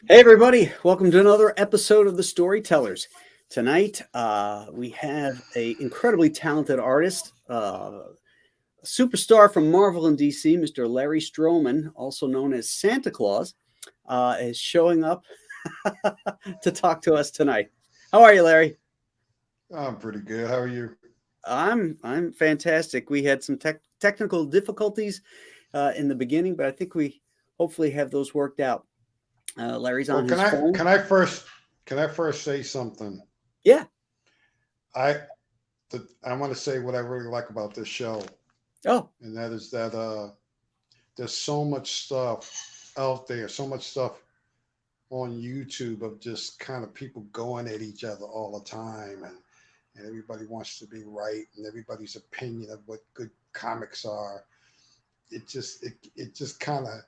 Hey, everybody. Welcome to another episode of the Storytellers. Tonight, we have a incredibly talented artist, a superstar from Marvel and DC, Mr. Larry Stroman, also known as Santa Claus, is showing up to talk to us tonight. How are you, Larry? I'm pretty good. How are you? I'm fantastic. We had some technical difficulties in the beginning, but I think we hopefully have those worked out. Larry's Well, on can his I phone. can I first can I first say something? Yeah. I I want to say what I really like about this show, Oh, and that is that there's so much stuff out there, so much stuff on YouTube of just kind of people going at each other all the time, and everybody wants to be right, and everybody's opinion of what good comics are. It just kind of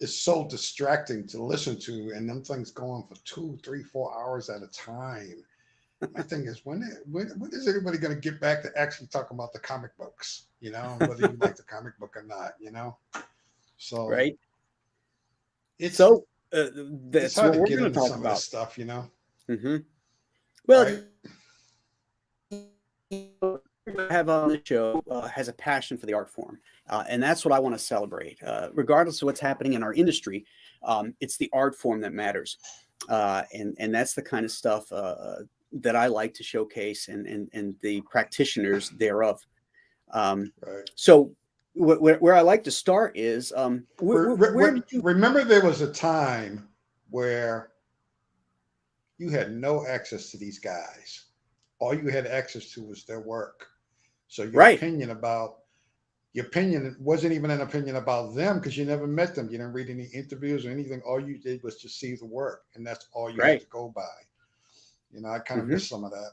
is so distracting to listen to, and them things go on for 2, 3, 4 hours at a time. My thing is, when is everybody going to get back to actually talking about the comic books? Whether you like the comic book or not. So right. it's So it's that's hard what to we're get going to into talk some of this about. stuff. Hmm. Well, Right? have on the show has a passion for the art form, and that's what I want to celebrate. Regardless of what's happening in our industry, it's the art form that matters, and that's the kind of stuff that I like to showcase, and the practitioners thereof. Um, Right. so, where I like to start is where did you? Remember, there was a time where you had no access to these guys. All you had access to was their work. So Right, your opinion wasn't even an opinion about them because you never met them. You didn't read any interviews or anything. All you did was just see the work, and that's all you had right. to go by. I kind of Hmm. miss some of that.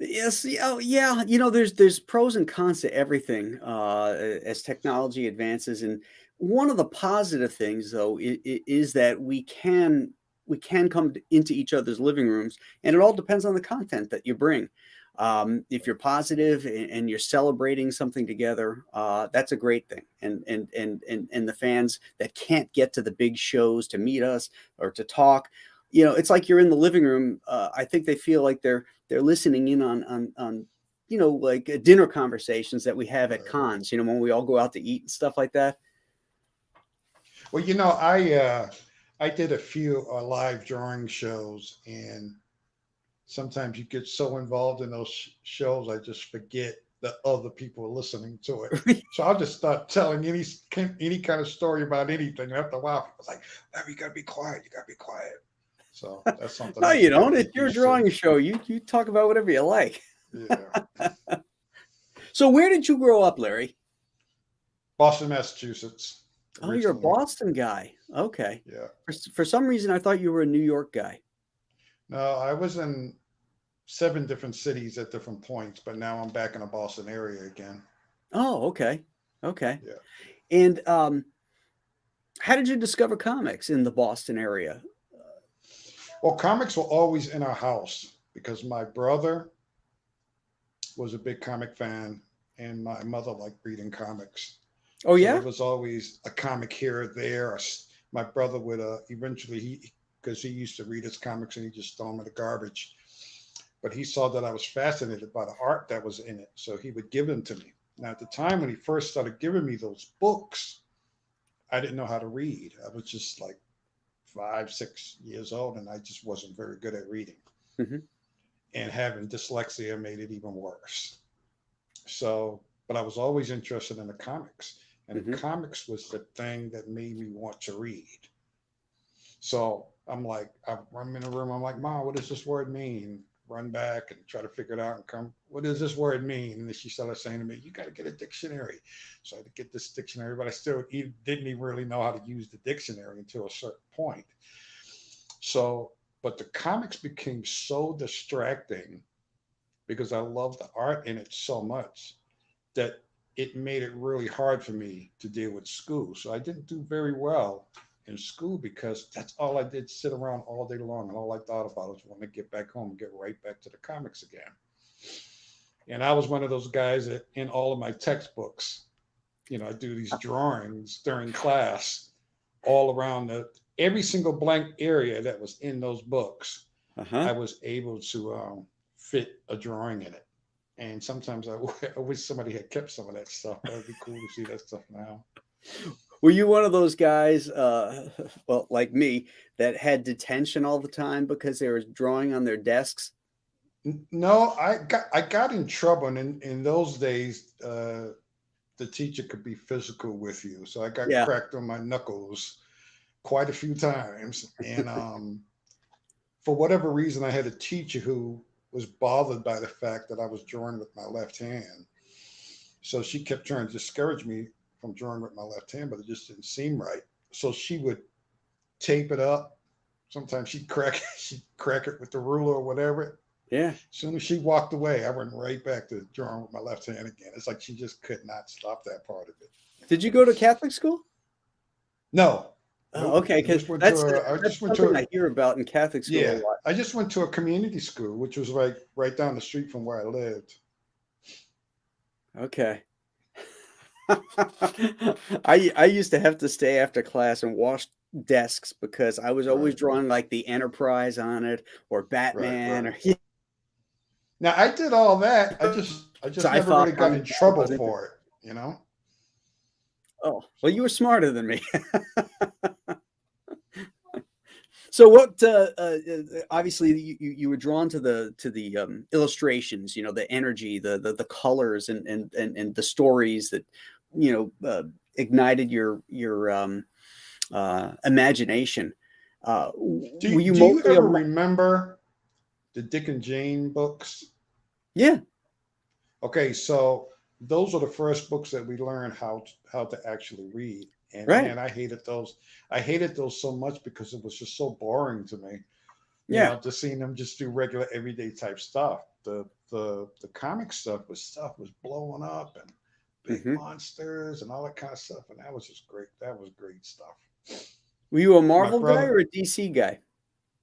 Yes, yeah, oh, yeah. There's pros and cons to everything as technology advances, and one of the positive things, though, is that we can come into each other's living rooms, and it all depends on the content that you bring. If you're positive and you're celebrating something together, that's a great thing. And the fans that can't get to the big shows to meet us or to talk, it's like you're in the living room. I think they feel like they're listening in on like dinner conversations that we have at Right. cons, when we all go out to eat and stuff like that. Well, I did a few live drawing shows, and sometimes you get so involved in those shows, I just forget that other people are listening to it. So I'll just start telling any kind of story about anything. After a while, people's like, "Oh, you gotta be quiet. You gotta be quiet." So that's something No, I you got to don't. get It's your used to. drawing show. You talk about whatever you like. Yeah. So where did you grow up, Larry? Boston, Massachusetts, Oh, you're a originally. Boston guy. Okay. Yeah. For some reason, I thought you were a New York guy. No, I was in 7 different cities at different points, but now I'm back in the Boston area again. Oh, okay. Okay. Yeah. And how did you discover comics in the Boston area? Well, comics were always in our house because my brother was a big comic fan and my mother liked reading comics. Oh, So there yeah? was always a comic here or there. My brother would eventually, because he used to read his comics and he just throw them in the garbage. But he saw that I was fascinated by the art that was in it. So he would give them to me. Now, at the time when he first started giving me those books, I didn't know how to read. I was just like 5, 6 years old, and I just wasn't very good at reading. Hmm. And having dyslexia made it even worse. So, but I was always interested in the comics, and the Hmm. comics was the thing that made me want to read. So I'm in a room. I'm like, Mom, what does this word mean? Run back and try to figure it out and come. What does this word mean? And then she started saying to me, "You got to get a dictionary." So I had to get this dictionary, but I still didn't even really know how to use the dictionary until a certain point. So, but the comics became so distracting because I love the art in it so much that it made it really hard for me to deal with school. So I didn't do very well in school because that's all I did, sit around all day long, and all I thought about was when I get back home and get right back to the comics again. And I was one of those guys that in all of my textbooks, I do these drawings during class all around every single blank area that was in those books. Uh-huh. I was able to fit a drawing in it. And sometimes I wish somebody had kept some of that stuff. That would be cool to see that stuff now. Were you one of those guys, well, like me, that had detention all the time because they were drawing on their desks? No, I got in trouble, and in those days, the teacher could be physical with you. So I got Yeah. cracked on my knuckles quite a few times, and for whatever reason, I had a teacher who was bothered by the fact that I was drawing with my left hand. So she kept trying to discourage me from drawing with my left hand, but it just didn't seem right. So she would tape it up. Sometimes she'd crack it with the ruler or whatever. Yeah. As soon as she walked away, I went right back to drawing with my left hand again. It's like she just could not stop that part of it. Did you go to Catholic school? No, Oh, nope. okay, I because just went to that's a. I that's just went to something a. I hear about in Catholic school a Yeah, lot. I just went to a community school, which was right down the street from where I lived. Okay. I used to have to stay after class and wash desks because I was always Right, drawing like the Enterprise on it or right, Batman right. or Now I did all that. I just never sci-fi really got comics in I trouble was into. for it. Oh, well, you So were smarter than me. So what? Obviously, you were drawn to the illustrations. You know, the energy, the colors, and the stories that ignited your imagination. Were you do you mostly a ever remember the Dick and Jane books? yeah, Okay, so those are the first books that we learned how to actually read. And right, man, I hated those. I hated those so much because it was just so boring to me. yeah, Just seeing them just do regular everyday type stuff. The comic stuff was blowing up and big hmm. monsters and all that kind of stuff, and that was just great. That was great stuff. Were you a My Marvel guy brother, or a DC guy?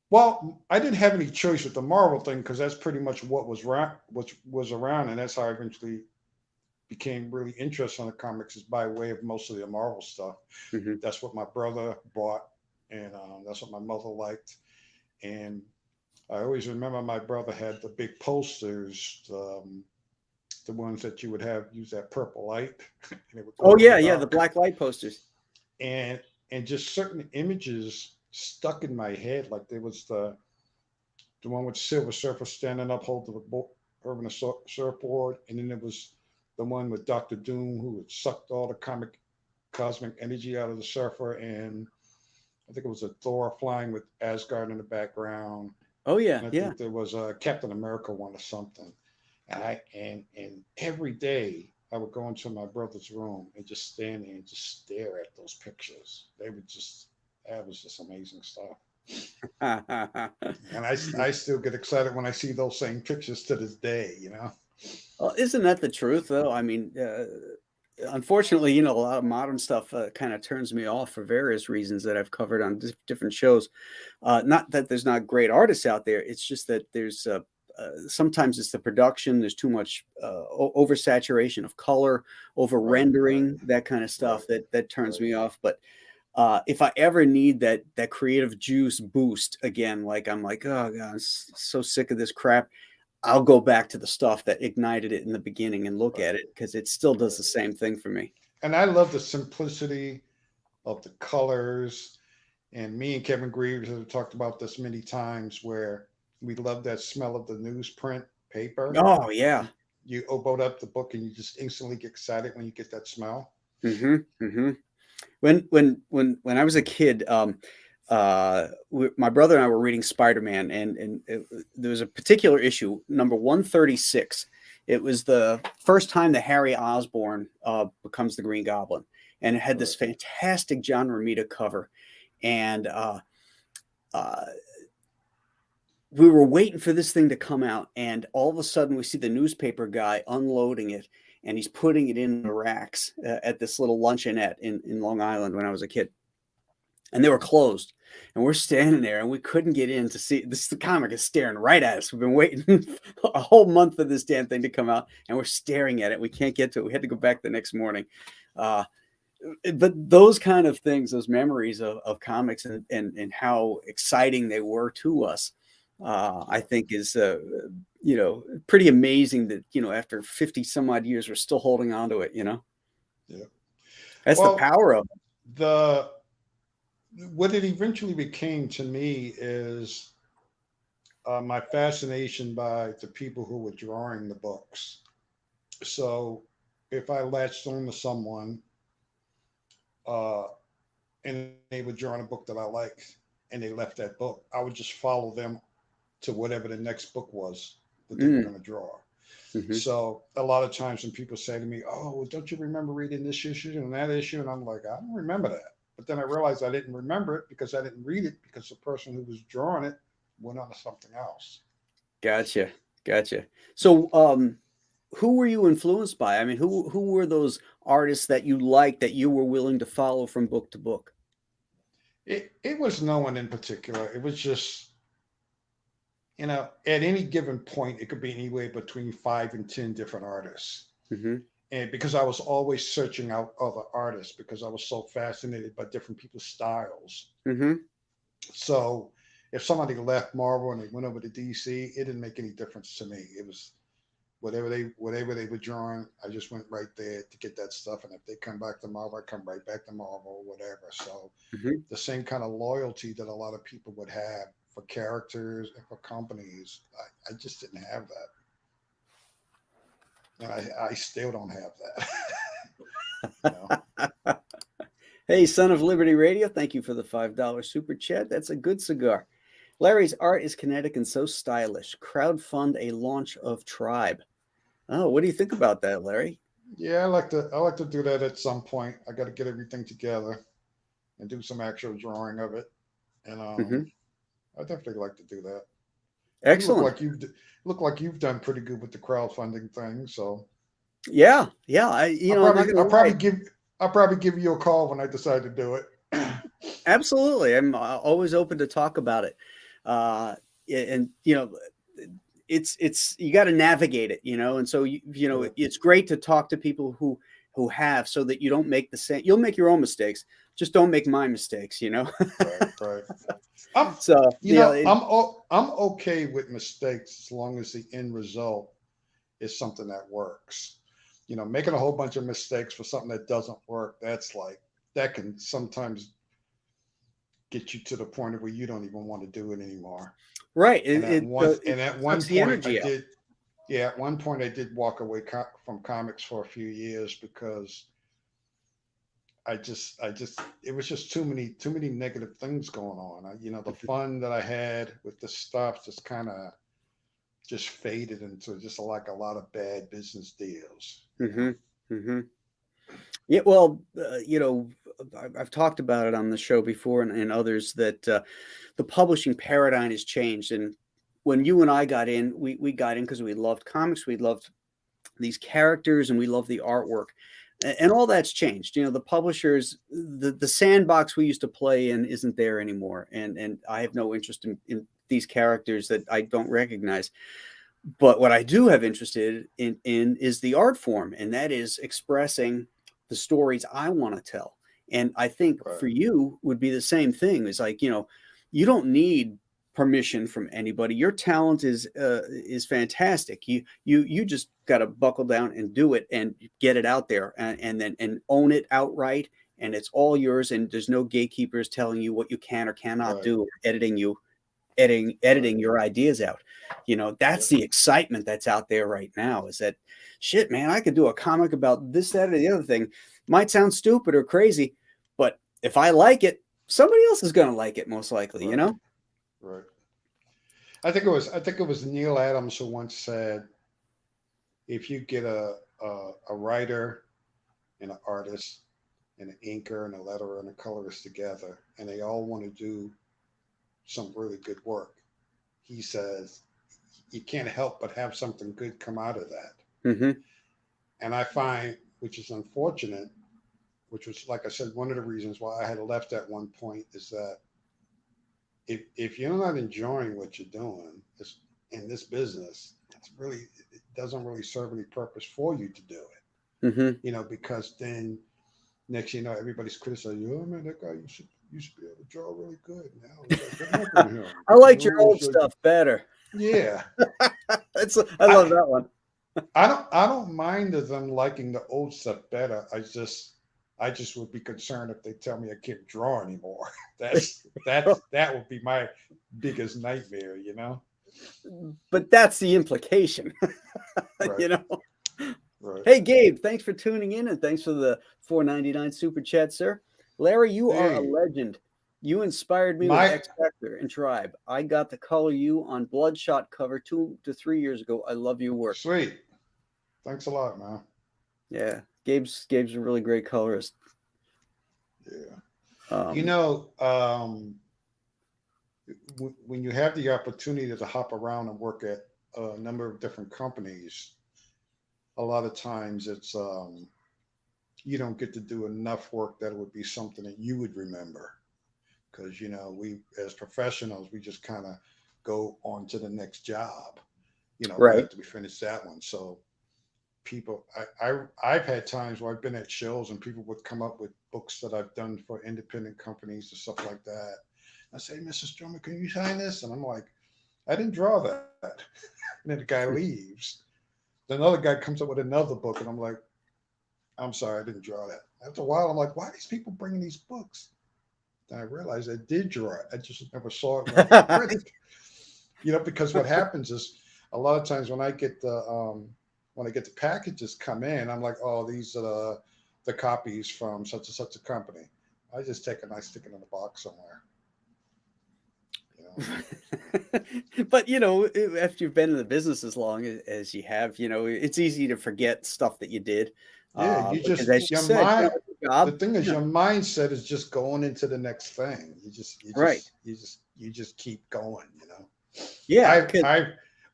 well, I didn't have any choice with the Marvel thing because that's pretty much what was around, and that's how I eventually became really interested in the comics is by way of most of the Marvel stuff. Hmm. That's what my brother bought, and that's what my mother liked. And I always remember my brother had the big posters, the ones that you would have use that purple light, and it would Oh glow in the yeah, yeah, the dark. black light posters. And just certain images stuck in my head, like there was the one with Silver Surfer standing up holding a surfboard, and then there was the one with Doctor Doom who had sucked all the comic cosmic energy out of the surfer, and I think it was a Thor flying with Asgard in the background, Oh yeah, and I yeah. think there was a Captain America one or something. And every day I would go into my brother's room and just stand there and just stare at those pictures. They would just that was just amazing stuff. And I still get excited when I see those same pictures to this day. Well, isn't that the truth, though? I mean, unfortunately, a lot of modern stuff kind of turns me off for various reasons that I've covered on different shows. Not that there's not great artists out there. It's just that there's sometimes it's the production. There's too much oversaturation of color, over Right, right, rendering, that kind of stuff right, that turns right. me off. But if I ever need that creative juice boost again, like I'm like, oh god, I'm so sick of this crap. I'll go back to the stuff that ignited it in the beginning and look Right, at it because it still does right. the same thing for me. And I love the simplicity of the colors. And me and Kevin Greaves have talked about this many times where we love that smell of the newsprint paper. Oh yeah. You open up the book and you just instantly get excited when you get that smell. Hmm. Hmm. When I was a kid, my brother and I were reading Spider-Man, and there was a particular issue, number 136. It was the first time that Harry Osborn becomes the Green Goblin, and it had this Right. fantastic John Romita cover, and uh, we were waiting for this thing to come out, and all of a sudden we see the newspaper guy unloading it, and he's putting it in the racks at this little luncheonette in Long Island when I was a kid, and they were closed. And we're standing there, and we couldn't get in to see this. The comic is staring right at us. We've been waiting a whole month for this damn thing to come out, and we're staring at it. We can't get to it. We had to go back the next morning. Uh, but those kind of things, those memories of comics and how exciting they were to us, I Yeah, think is, pretty amazing that, after 50 some odd years, we're still holding on to it, you know? yeah. That's the Well, power of it. the what it eventually became to me is my fascination by the people who were drawing the books. So if I latched on to someone uh, and they were drawing a book that I liked and they left that book, I would just follow them to whatever the next book was that they were Mm, going to draw. mhm. So a lot of times when people say to me, "Oh, well, don't you remember reading this issue and that issue?" and I'm like, "I don't remember that." But then I realized I didn't remember it because I didn't read it because the person who was drawing it went on to something else. Gotcha, gotcha. So, who were you influenced by? I mean, who were those artists that you liked that you were willing to follow from book to book? It was no one in particular. It was just at any given point, it could be anywhere between 5 and 10 different artists. Mhm, And because I was always searching out other artists because I was so fascinated by different people's styles. mhm. So if somebody left Marvel and they went over to DC, it didn't make any difference to me. It was whatever they were drawing, I just went right there to get that stuff. And if they come back to Marvel, I come right back to Marvel or whatever. So Mhm. the same kind of loyalty that a lot of people would have for characters and for companies, I just didn't have that. And I still don't have that. you know. Hey, Son of Liberty Radio, thank you for the $5 super chat. That's a good cigar. Larry's art is kinetic and so stylish. Crowdfund a launch of Tribe. Oh, what do you think about that, Larry? Yeah, I like to do that at some point. I got to get everything together and do some actual drawing of it. And Hmm. I definitely like to do that. You Excellent. look like you've done pretty good with the crowdfunding thing. So Yeah, yeah. I'll I'm not probably gonna I'll lie. probably give I'll probably give you a call when I decide to do it. Absolutely, I'm always open to talk about it. And it's you got to navigate it, and so Yeah, it's great to talk to people who have, so that you don't make the same. You'll make your own mistakes, just don't make my mistakes. right, right. I'm So you know I'm okay with mistakes as long as the end result is something that works. Making a whole bunch of mistakes for something that doesn't work, that can sometimes get you to the point where you don't even want to do it anymore. right, And it at one sucks the point I energy out. did, yeah, at one point I did walk away from comics for a few years because it was just too many negative things going on. The fun that I had with the stuff just kind of just faded into just like a lot of bad business deals. Hmm. Hmm. Yeah, well, I've talked about it on the show before, and others, that the publishing paradigm has changed. And when you and I got in, we got in because we loved comics, we loved these characters, and we loved the artwork. And all that's changed. The publishers, the sandbox we used to play in isn't there anymore. And I have no interest in these characters that I don't recognize. But what I do have interested in is the art form, and that is expressing the stories I want to tell. And I think Right, for you would be the same thing. It's like, you don't need permission from anybody. Your talent is fantastic. You just got to buckle down and do it and get it out there, and then and own it outright, and it's all yours, and there's no gatekeepers telling you what you can or cannot right, do, or editing right. editing your ideas out. That's Yep, the excitement that's out there right now, is that shit, man, I could do a comic about this, that, or the other thing. Might sound stupid or crazy, but if I like it, somebody else is going to like it, most likely, right, right. I think it was Neil Adams who once said, if you get a writer and an artist and an inker and a letterer and a colorist together, and they all want to do some really good work, he says you can't help but have something good come out of that. Hmm. And I find, which is unfortunate, which was, like I said, one of the reasons why I had left at one point, is that if you're not enjoying what you're doing in this business, it doesn't really serve any purpose for you to do it. Hmm. Because then Next, you know, everybody's criticizing you. Oh man, that guy used to be able to draw really good. Now it's like, what happened to him? I You liked your know, old it's like, stuff better. yeah. I love I that one. I don't mind them liking the old stuff better. I just would be concerned if they tell me I can't draw anymore. That would be my biggest nightmare, you know? But that's the implication, Right, you know. right. Hey, Gabe, thanks for tuning in and thanks for the 4.99 super chat, sir. Larry, you are a Hey, legend. You inspired me with my X Factor and Tribe. I got to color you on Bloodshot cover 2 to 3 years ago. I love your work. sweet. Thanks a lot, man. Yeah, Gabe's a really great colorist. Yeah. You Um, know, when you have the opportunity to hop around and work at a number of different companies, a lot of times you don't get to do enough work that it would be something that you would remember, because you know we as professionals we just kind of go on to the next job, you know, right right. after we finish that one. So people, I've had times where I've been at shows and people would come up with books that I've done for independent companies and stuff like that. I say, Mr. Stroman, can you sign this? And I'm like, I didn't draw that. And then the guy leaves. Then another guy comes up with another book, and I'm like, I'm sorry, I didn't draw that. After a while, I'm like, why are these people bringing these books? Then I realized I did draw it. I just never saw it when I got credit. You know, because what happens is a lot of times when I get the packages come in, I'm like, oh, these are the copies from such and such a company. I just take and I stick it in a box somewhere. You know. But after you've been in the business as long as you have, it's easy to forget stuff that you did. Yeah, you Because just as you your said, mind. it's a The job. thing is, Yeah, your mindset is just going into the next thing. right. You just keep going. You know, Yeah, I 'cause- I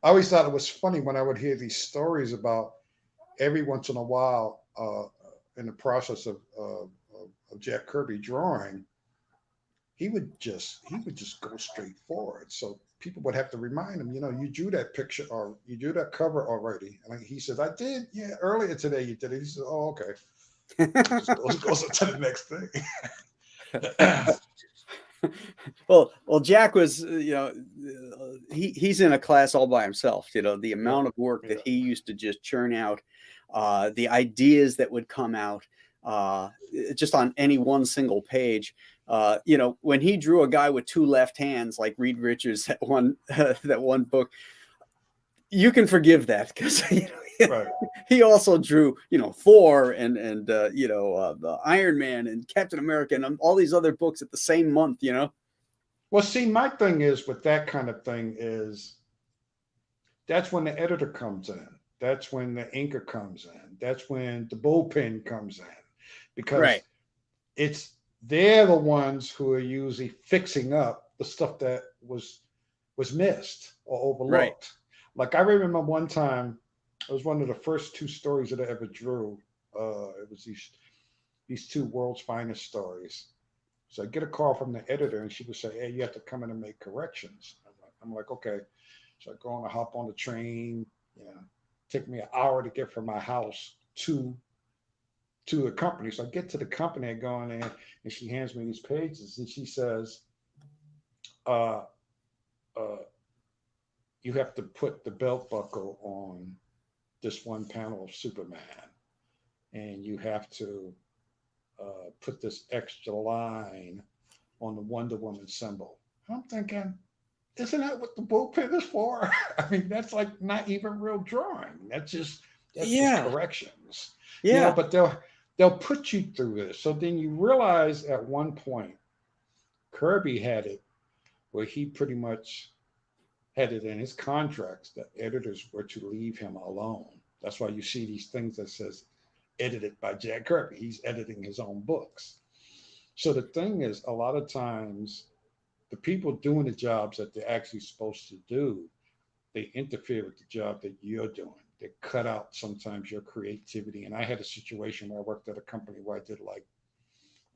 I always thought it was funny when I would hear these stories about every once in a while in the process of Jack Kirby drawing, he would just go straight forward. So people would have to remind him, you know, you drew that picture or you drew that cover already. And he says, I did, yeah, earlier today you did it. He says, oh, okay. He just goes into the next thing. well, Jack was, he's in a class all by himself. The Yeah, amount of work that yeah. he used to just churn out, the ideas that would come out, just on any one single page. When he drew a guy with two left hands, like Reed Richards, that one book, you can forgive that because Right. he also drew Thor and the Iron Man and Captain America and all these other books at the same month. Well, see, my thing is with that kind of thing is that's when the editor comes in. That's when the inker comes in. That's when the bullpen comes in, Right, because it's they're the ones who are usually fixing up the stuff that was missed or right. overlooked. Like I remember one time, it was one of the first two stories that I ever drew. It was these two world's finest stories. So I get a call from the editor, and she would say, "Hey, you have to come in and make corrections." I'm like, okay. So I go on, I hop on the train. You know, take me an hour to get from my house to the company. So I get to the company, I go in there, and she hands me these pages, and she says, uh, uh, "You have to put the belt buckle on this one panel of Superman, and you have to put this extra line on the Wonder Woman symbol." I'm thinking, isn't that what the bullpen is for? I mean, that's like not even real drawing. That's just Yeah, corrections, you know. yeah. But they'll put you through this. So then you realize at one point Kirby had it where he pretty much had it in his contracts that editors were to leave him alone. That's why you see these things that says edited by Jack Kirby. He's editing his own books. So the thing is, a lot of times the people doing the jobs that they're actually supposed to do, they interfere with the job that you're doing. They cut out sometimes your creativity. And I had a situation where I worked at a company where I did like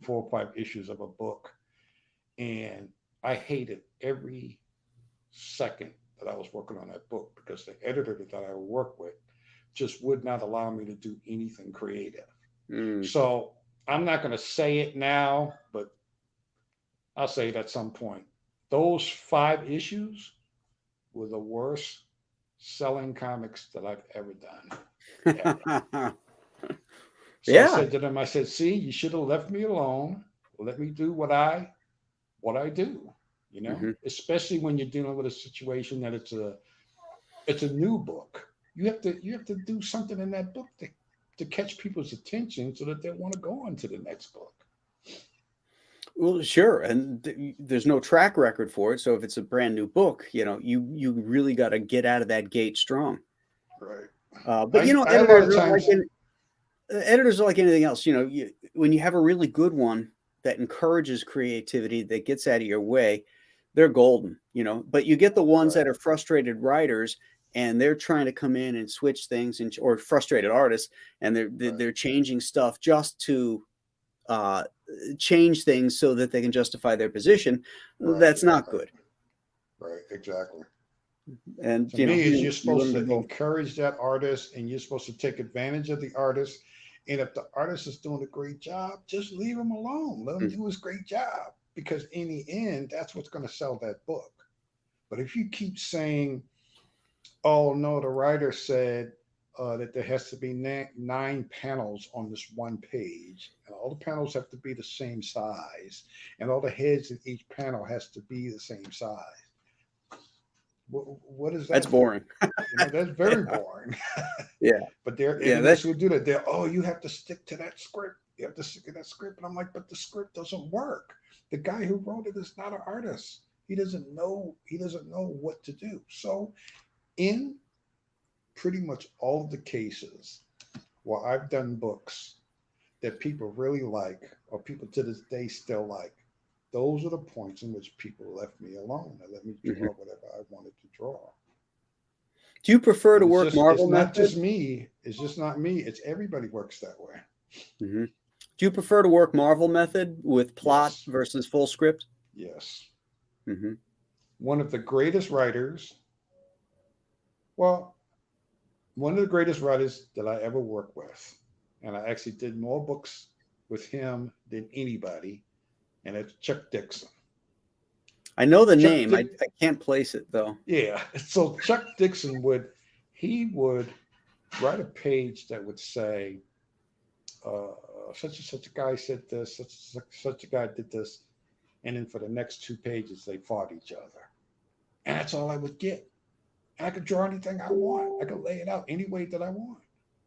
4 or 5 issues of a book, and I hated every second that I was working on that book because the editor that I worked with just would not allow me to do anything creative. Mm, So I'm not going to say it now, but I'll say it at some point. Those 5 issues were the worst selling comics that I've ever done, ever. So I Yeah. said to them, I said, see, you should have left me alone. Let me do what I do, Hmm. especially when you're dealing with a situation that it's a new book. You have to do something in that book to catch people's attention so that they want to go on to the next book. Well, sure, and there's no track record for it. So if it's a brand new book, you really got to get out of that gate strong. Right. But I a lot of times. editors are like anything else. When you have a really good one that encourages creativity, that gets out of your way, they're golden. But you get the ones Right. that are frustrated writers, and they're trying to come in and switch things, or frustrated artists, and they're they're Right. they're changing stuff just to uh, change things so that they can justify their position. Right. That's not Right. good. Right. Exactly. And To me, is you're you supposed learn to to both. encourage that artist, and you're supposed to take advantage of the artist. And if the artist is doing a great job, just leave him alone. Let him do his great job, because in the end, that's what's going to sell that book. But if you keep saying, "Oh no, the writer said that there has to be 9 panels on this one page, and all the panels have to be the same size, and all the heads in each panel has to be the same size," what is That's that for? boring. That's very boring. Yeah, But there are yeah, that editors who do that. Oh, you have to stick to that script. You have to stick to that script. And I'm like, but the script doesn't work. The guy who wrote it is not an artist. He doesn't know. He doesn't know what to do. So, in pretty much all of the cases where I've done books that people really like, or people to this day still like, those are the points in which people left me alone and let me mhm. draw whatever I wanted to draw. Do you prefer to And it's work just it's Marvel not method? just me. It's just not me. It's everybody works that way. Mhm. Do you prefer to work Marvel method with plot Yes. versus full script? Yes. Hmm. One of the greatest writers, well, one of the greatest writers that I ever worked with, and I actually did more books with him than anybody, and it's Chuck Dixon. I know the Chuck name. I, Dick, I can't place it though. yeah. So Chuck Dixon he would write a page that would say, such and such a guy said this, such a guy did this, and then for the next 2 pages they fought each other, and that's all I would get. I could draw anything I want. I could lay it out any way that I want.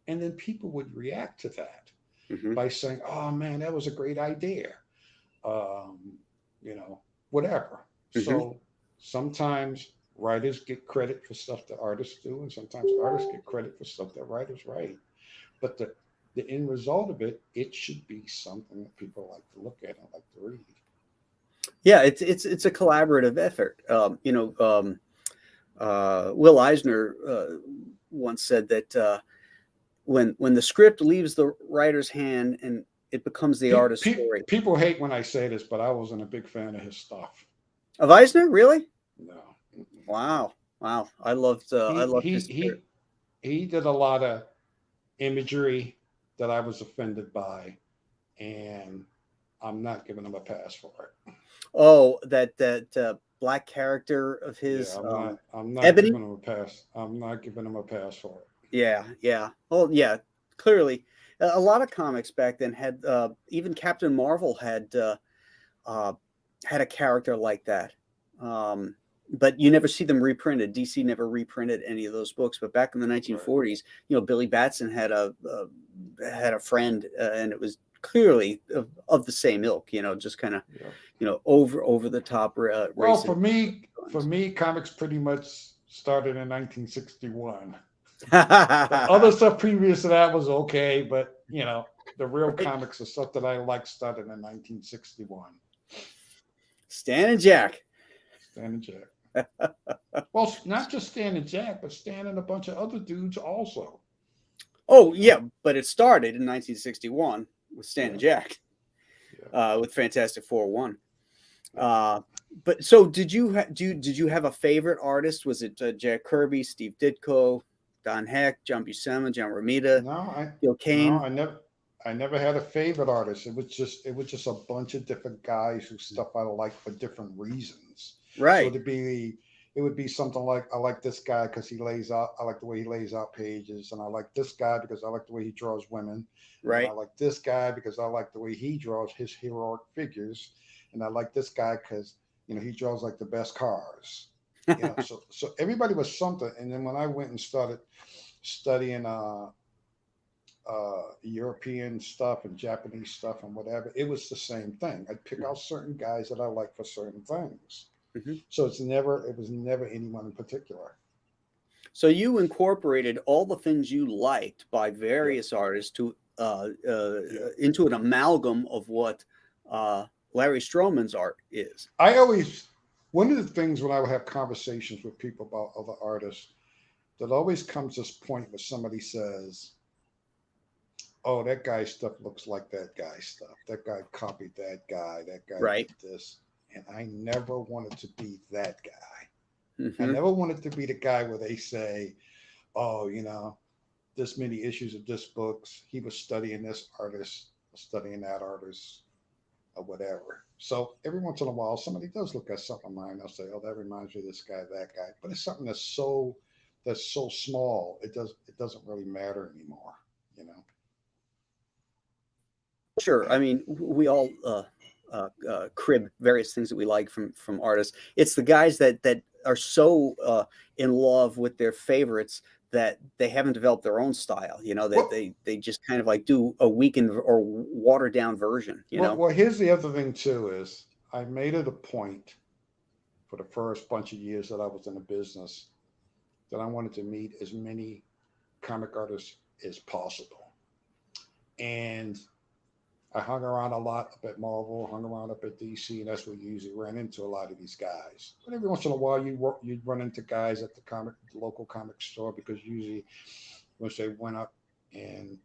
And then people would react to that Hmm. by saying, "Oh man, that was a great idea." Um, you know, whatever. Hmm. So sometimes writers get credit for stuff that artists do, and sometimes artists get credit for stuff that writers write. But the end result of it, it should be something that people like to look at and like to read. Yeah, it's a collaborative effort. Will Eisner once said that when the script leaves the writer's hand and it becomes the artist's story. People hate when I say this, but I wasn't a big fan of his stuff. Of Eisner, really? No. Mm-mm. Wow, wow. I loved he his spirit. he he did a lot of imagery that I was offended by, and I'm not giving him a pass for it. Oh, that black character of Yeah, his, I'm not Ebony. giving him a pass. I'm not giving him a pass for it. Yeah, yeah. Oh, yeah. Clearly, a lot of comics back then had even Captain Marvel uh, had a character like that. Um, but you never see them reprinted. DC never reprinted any of those books. But back in the Right. 1940s, Billy Batson had a friend, and it was clearly of the same ilk. Just kind of Yeah. over the top Well, racist. for me, comics pretty much started in 1961. The other stuff previous to that was okay, but the real Right. comics, the stuff that I like, started in 1961. Stan and Jack. Stan and Jack. Well, not just Stan and Jack, but Stan and a bunch of other dudes also. Oh, You know. yeah, but it started in 1961 with Stan Yeah. and Jack, Yeah. with Fantastic Four 1. Yeah. But so did you have a favorite artist? Was it Jack Kirby, Steve Ditko, Don Heck, John Buscema, John Romita, No, I Gil no, Kane? I never I never had a favorite artist. It was just a bunch of different guys whose stuff I like for different reasons. So Right. it would be something like I like this guy because he lays out. I like the way he lays out pages, and I like this guy because I like the way he draws women, and I Right. like this guy because I like the way he draws his heroic figures, and I like this guy because he draws like the best cars. So everybody was something, and then when I went and started studying European stuff and Japanese stuff and whatever, it was the same thing. I'd pick out certain guys that I like for certain things. Mhm. So it was never anyone in particular. So you incorporated all the things you liked by Yep. various artists to Yep. into an amalgam of what Larry Stroman's art is. I always, one of the things when I would have conversations with people about other artists, that always comes this point where somebody says, oh, that guy's stuff looks like that guy's stuff. That guy copied that guy. That guy did Right. this. And I never wanted to be that guy. I Hmm. never wanted to be the guy where they say, oh, this many issues of this books, he was studying this artist, studying that artist, or whatever. So every once in a while, somebody does look at something of mine. They'll say, "Oh, that reminds me of this guy, that guy." But it's something that's so small. It doesn't really matter anymore. You know. Sure. I mean, we all crib various things that we like from artists. It's the guys that are so in love with their favorites that they haven't developed their own style. That Well, they just kind of like do a weakened or watered down version. well, here's the other thing too is I made it a point for the first bunch of years that I was in the business that I wanted to meet as many comic artists as possible. And I hung around a lot up at Marvel, hung around up at DC, and that's where you usually ran into a lot of these guys. But every once in a while, you'd run into guys at the local comic store because usually once they went up and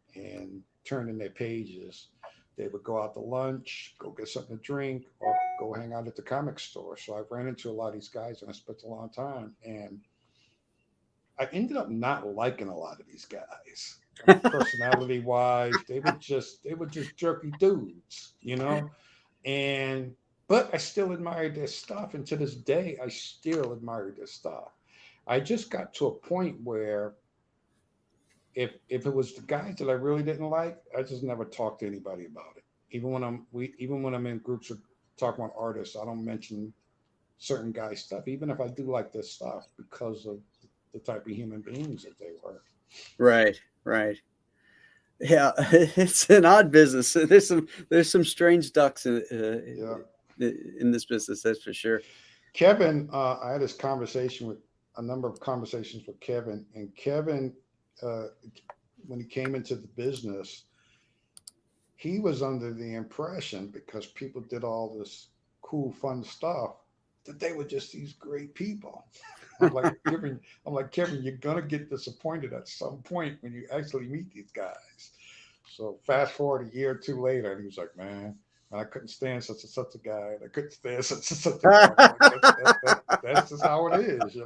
turned in their pages, they would go out to lunch, go get something to drink, or go hang out at the comic store. So I ran into a lot of these guys, and I spent a long time, and I ended up not liking a lot of these guys. I mean, personality wise, they were just jerky dudes. And but I still admired their stuff, and to this day, I still admire their stuff. I just got to a point where if it was the guys that I really didn't like, I just never talked to anybody about it. Even when I'm in groups of talking about artists, I don't mention certain guys' stuff, even if I do like this stuff, because of the type of human beings that they were. Right. Right. Yeah, it's an odd business. There's some strange ducks Yeah. in this business. That's for sure. Kevin, I had this conversation with a number of conversations with Kevin, and Kevin, uh, when he came into the business, he was under the impression because people did all this cool, fun stuff that they were just these great people. I'm like, Kevin, you're gonna get disappointed at some point when you actually meet these guys. So fast forward a year or two later, and he was like, man, I couldn't stand such and such a guy, and I couldn't stand such and such a guy. And I'm like, that's just how it is.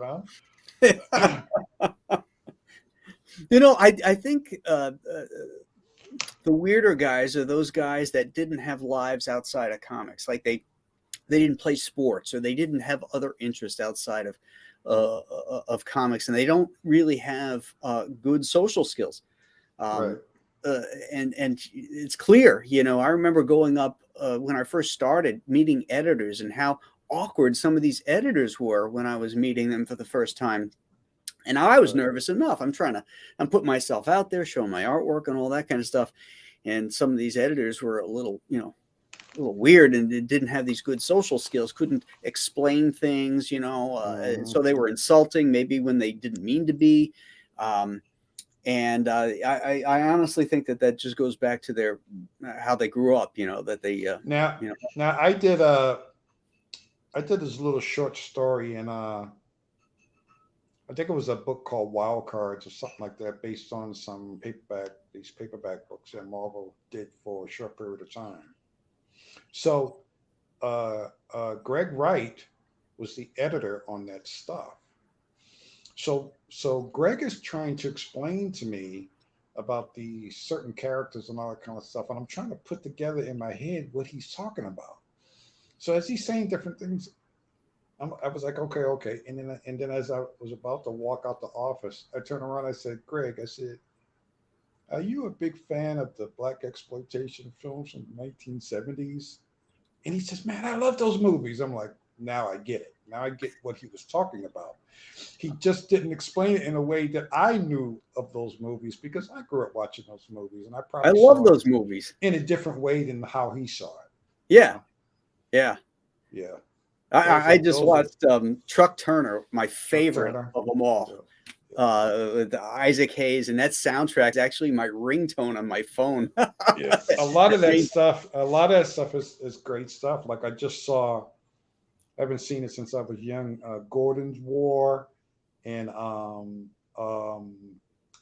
I think the weirder guys are those guys that didn't have lives outside of comics. Like they didn't play sports or they didn't have other interests outside of comics, and they don't really have good social skills. Right. Um, uh, and it's clear. I remember going up when I first started meeting editors and how awkward some of these editors were when I was meeting them for the first time. And I was Right. nervous enough. I'm putting myself out there, showing my artwork and all that kind of stuff. And some of these editors were a little weird and didn't have these good social skills, couldn't explain things, Mhm. so they were insulting maybe when they didn't mean to be. Um, and I honestly think that just goes back to their how they grew up, that they, Now, you know, now I did this little short story in I think it was a book called Wild Cards or something like that, based on these paperback books that Marvel did for a short period of time. So Greg Wright was the editor on that stuff. So Greg is trying to explain to me about the certain characters and all that kind of stuff, and I'm trying to put together in my head what he's talking about. So as he's saying different things, I was like, okay, okay, and then as I was about to walk out the office, I turned around. I said, Greg, I said, are you a big fan of the black exploitation films from the 1970s? And he says, man, I love those movies. I'm like, now I get it. Now I get what he was talking about. He just didn't explain it in a way that I knew of those movies because I grew up watching those movies and I I probably love saw it those movies. in a different way than how he saw it. You Yeah, know? yeah. Yeah. I just Those are watched Truck Turner, my Chuck favorite Turner. of them all. Yeah. Yeah. With Isaac Hayes, and that soundtrack is actually my ringtone on my phone. Yeah. A lot of that Main- stuff, is great stuff. Like I just saw, I haven't seen it since I was young. Gordon's War and um,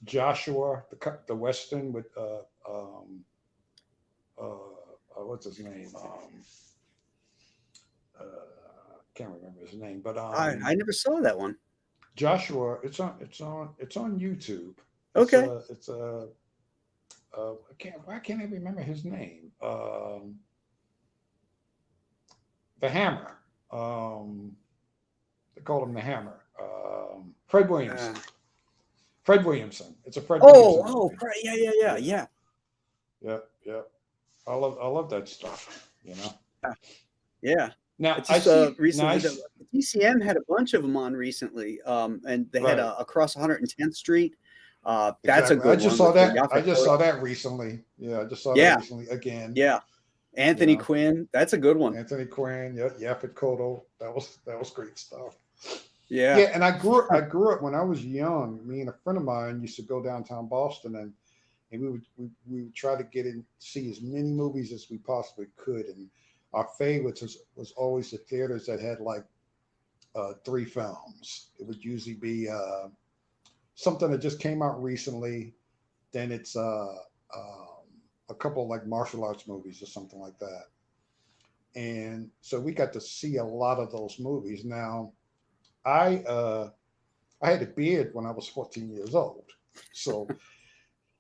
Joshua, the Western with what's his name? Can't remember his name, but I never saw that one. Joshua. It's on YouTube. Okay. It's a why can't I remember his name? The Hammer. They called him the Hammer. Fred Williamson. Uh, Fred Williamson. It's a Fred Williamson movie. Yeah, yeah, yeah, Yeah, yeah. yeah, yeah. I love that stuff. You know. Yeah. Now It's I just see. Now recently the TCM had a bunch of them on recently, and they had right. Across 110th Street. That's a Exactly. I good just one saw with that. I Yaphet just saw Kotto. that recently. Yeah, I just saw that Yeah, recently again. yeah. You Anthony know, Quinn. That's a good one. Anthony Quinn. Yeah, Yaphet Kotto. That was great stuff. Yeah. Yeah, and I grew up when I was young. Me and a friend of mine used to go downtown Boston, and we would try to get in see as many movies as we possibly could. And our favorites was always the theaters that had like three films. It would usually be something that just came out recently. Then it's a couple of like martial arts movies or something like that. And so we got to see a lot of those movies. Now, I uh, I had a beard when I was 14 years old, so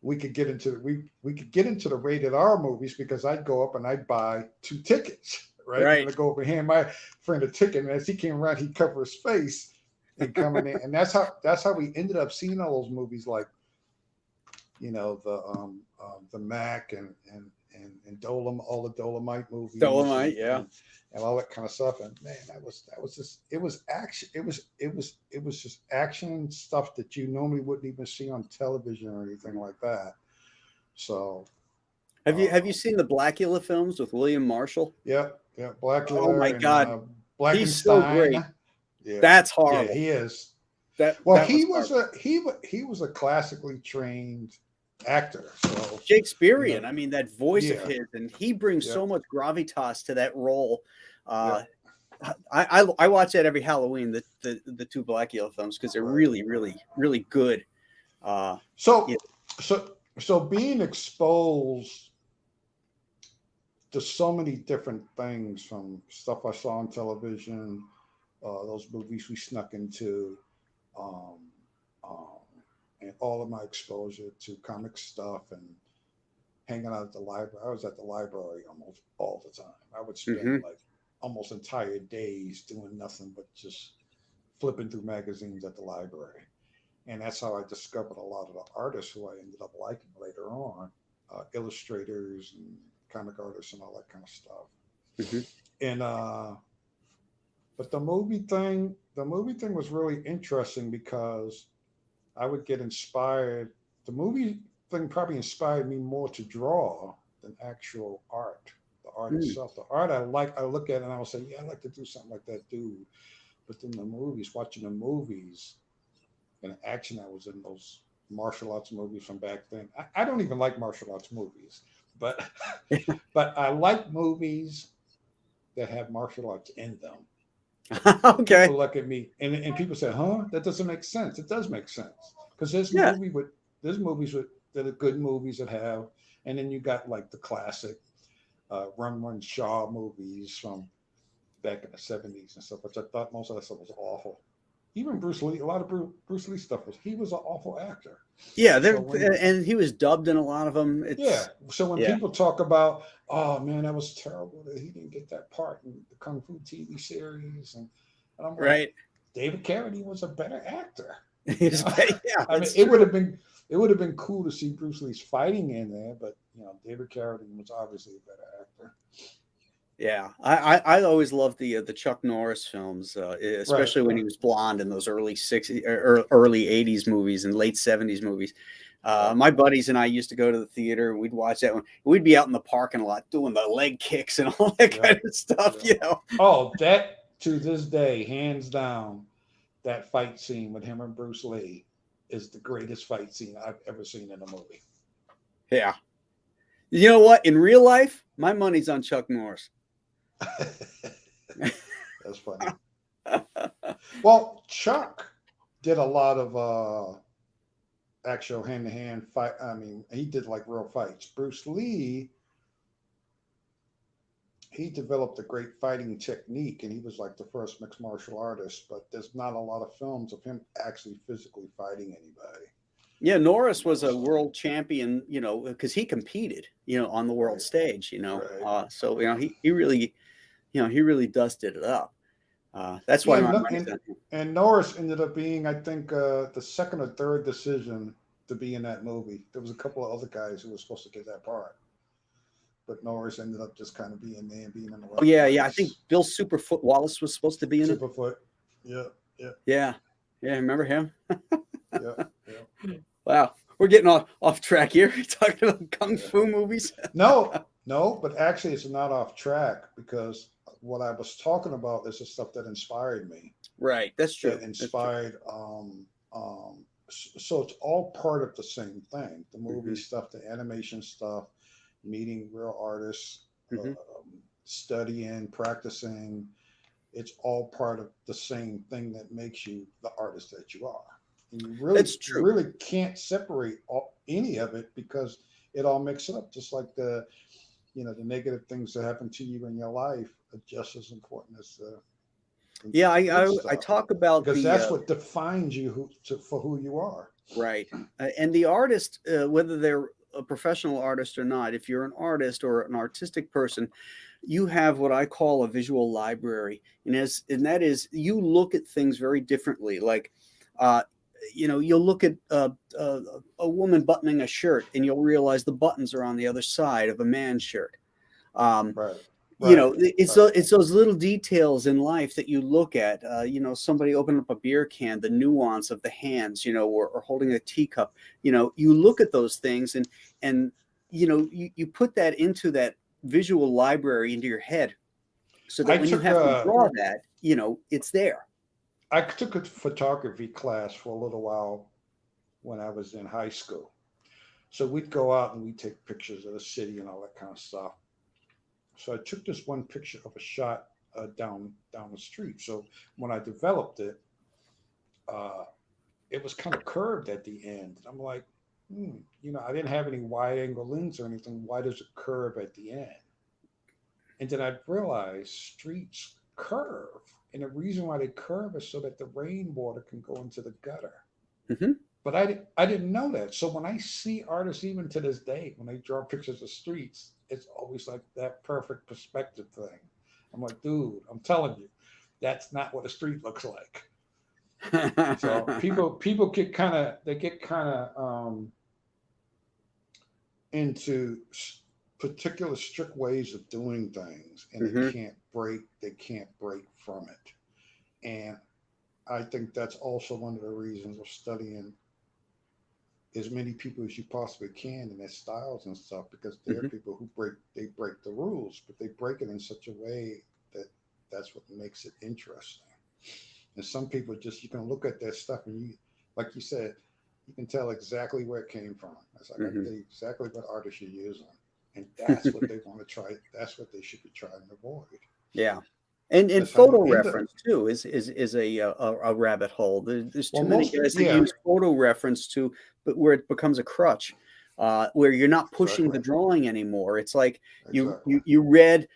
we could get into the rated R movies because I'd go up and I'd buy two tickets, right? And then Right. I'd go up and hand my friend a ticket, and as he came around, he'd cover his face and coming in, and that's how we ended up seeing all those movies like the Mac and Dolom all the Dolomite movies Dolomite. Yeah. and all that kind of stuff. And man, that was just it was action. It was just action stuff that you normally wouldn't even see on television or anything like that. So Have you um, seen the Blackula films with William Marshall? yeah, yeah, Oh my Blackula and God, he's so great. Blackenstein. Yeah, That's yeah, horrible. he is. That Well, that he was was horrible. a classically trained actor. So you Shakespearean. know, I mean, that voice of yeah, his, and he brings yeah, so much gravitas to that role. yeah, Uh, I watch that every Halloween. The two Blackula films because they're right. really really really good. Uh, yeah. So, so being exposed to so many different things from stuff I saw on television, those movies we snuck into, um, um, and all of my exposure to comic stuff and hanging out at the library. I was at the library almost all the time. I would spend Hmm. like almost entire days doing nothing but just flipping through magazines at the library. And that's how I discovered a lot of the artists who I ended up liking later on, illustrators and comic artists and all that kind of stuff. Hmm. And but the movie thing was really interesting because I would get inspired. The movie thing probably inspired me more to draw than actual art. The art Mm. itself, the art I like, I look at it and I will say, yeah, I'd like to do something like that, dude. But then the movies, watching the movies, and the action that was in those martial arts movies from back then. I don't even like martial arts movies, but but I like movies that have martial arts in them. And Okay. people look at me and people say, "Huh? That doesn't make sense." It does make sense because Yeah. there's movies with that are good movies that have, and then you got like the classic Run Shaw movies from back in the '70s and stuff, which I thought most of that stuff was awful. even Bruce Lee, a lot of Bruce Lee stuff was, he was an awful actor. Yeah, So there when, and he was dubbed in a lot of them. yeah, It's so when yeah, people talk about, oh man, that was terrible that he didn't get that part in the Kung Fu TV series, and I'm like, right. David Carradine was a better actor. You He's know, yeah, I mean, that's true. it would have been cool to see Bruce Lee's fighting in there, but you know, David Carradine was obviously a better actor. Yeah, I always loved the Chuck Norris films, Right, especially when he right, was blonde in those early 60s or early 80s movies and late 70s movies. right. My buddies and I used to go to the theater and we'd watch that one. We'd be out in the parking lot doing the leg kicks and all that Yeah, kind of stuff, yeah. you know. Oh, that to this day, hands down, that fight scene with him and Bruce Lee is the greatest fight scene I've ever seen in a movie. Yeah. You know what? In real life, my money's on Chuck Norris. That's funny. Well, Chuck did a lot of actual hand to hand fight. I mean, he did like real fights. Bruce Lee, he developed a great fighting technique, and he was like the first mixed martial artist. But there's not a lot of films of him actually physically fighting anybody. Yeah, Norris You know, was a so world champion, you know, because he competed, you know, on the world right, stage, you know. right. So you know, he really, you know, he really dusted it up. That's why Yeah, my no, money's on him. and Norris ended up being, I think, the second or third decision to be in that movie. There was a couple of other guys who were supposed to get that part, but Norris ended up just kind of being there, being in the Oh right yeah, yeah. I think place. Bill Superfoot Wallace was supposed to be in it. Superfoot. Yeah, yeah, Yeah, yeah. Remember him? yeah, yeah. Wow, we're getting off track here. Talking about kung Yeah. fu movies. No, no, but actually, it's not off track because what I was talking about is the stuff that inspired me, Right, that's that true. That's true. inspired. So it's all part of the same thing: the movie Hmm. stuff, the animation stuff, meeting real artists, Hmm. studying, practicing. It's all part of the same thing that makes you the artist that you are. And That's you true. really can't separate any of it because it all mixes up. Just like the, you know, the negative things that happen to you in your life are just as important as Yeah, the good I stuff, talk about because the that's what defines you for who you are. right, and the artist, whether they're a professional artist or not. If you're an artist or an artistic person, you have what I call a visual library, and that is you look at things very differently. Like, uh, you know, you'll look at a woman buttoning a shirt, and you'll realize the buttons are on the other side of a man's shirt. Um, Right, you right, know, right. it's those little details in life that you look at. You know, somebody opening up a beer can, the nuance of the hands, you know, or holding a teacup. You know, you look at those things, and you know, you put that into that visual library into your head, so that I when you took have to a draw that, you know, it's there. I took a photography class for a little while when I was in high school. So we'd go out and we'd take pictures of the city and all that kind of stuff. So I took this one picture of a shot down the street. So when I developed it, uh, it was kind of curved at the end. And I'm like, you know, I didn't have any wide angle lens or anything. Why does it curve at the end? And then I realized streets curve. And the reason why they curve is so that the rainwater can go into the gutter. Hmm. But I didn't know that. So when I see artists, even to this day, when they draw pictures of streets, it's always like that perfect perspective thing. I'm like, dude, I'm telling you, that's not what a street looks like. So people get kind of they get kind of into particular strict ways of doing things, and Hmm. they can't break from it. And I think that's also one of the reasons of studying as many people as you possibly can in their styles and stuff, because there are Hmm. people who break the rules, but they break it in such a way that that's what makes it interesting. And some people just, you can look at their stuff and you, like you said, you can tell exactly where it came from. It's like I can Hmm. tell you exactly what artist you're using, and that's what they want to try. That's what they should be trying to avoid. Yeah. And That's how you photo end up. reference too is a rabbit hole. There's Well, too many most guys that yeah, use photo reference to, but where it becomes a crutch, where you're not pushing exactly, the drawing anymore. It's like exactly. you read.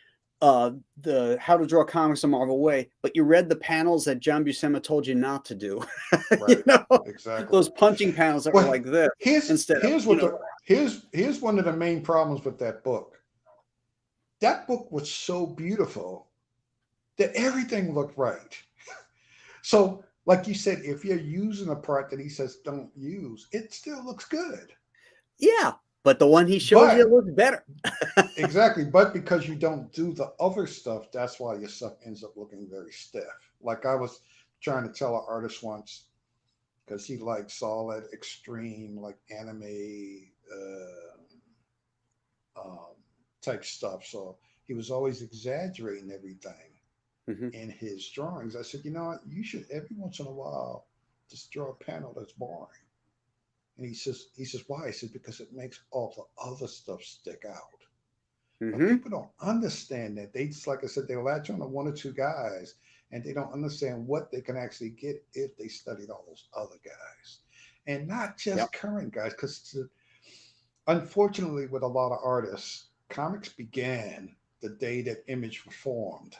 the How to Draw Comics the Marvel Way, but you read the panels that John Buscema told you not to do. You Right. know, Exactly. those punching panels that were Well, like this instead of, here's what the here's one of the main problems with that book. That book was so beautiful that everything looked right. So, like you said, if you're using a part that he says don't use, it still looks good. yeah, but the one he showed you But looked better. exactly, but because you don't do the other stuff, that's why your stuff ends up looking very stiff. Like I was trying to tell an artist once, because he likes all that extreme, like anime um, type stuff. So he was always exaggerating everything Hmm. in his drawings. I said, you know what? You should every once in a while just draw a panel that's boring. And he says, why? I said, because it makes all the other stuff stick out. But Hmm. people don't understand that. They just, like I said, they latch on to one or two guys, and they don't understand what they can actually get if they studied all those other guys, and not Yep. just current guys. Because unfortunately, with a lot of artists, comics began the day that Image was formed.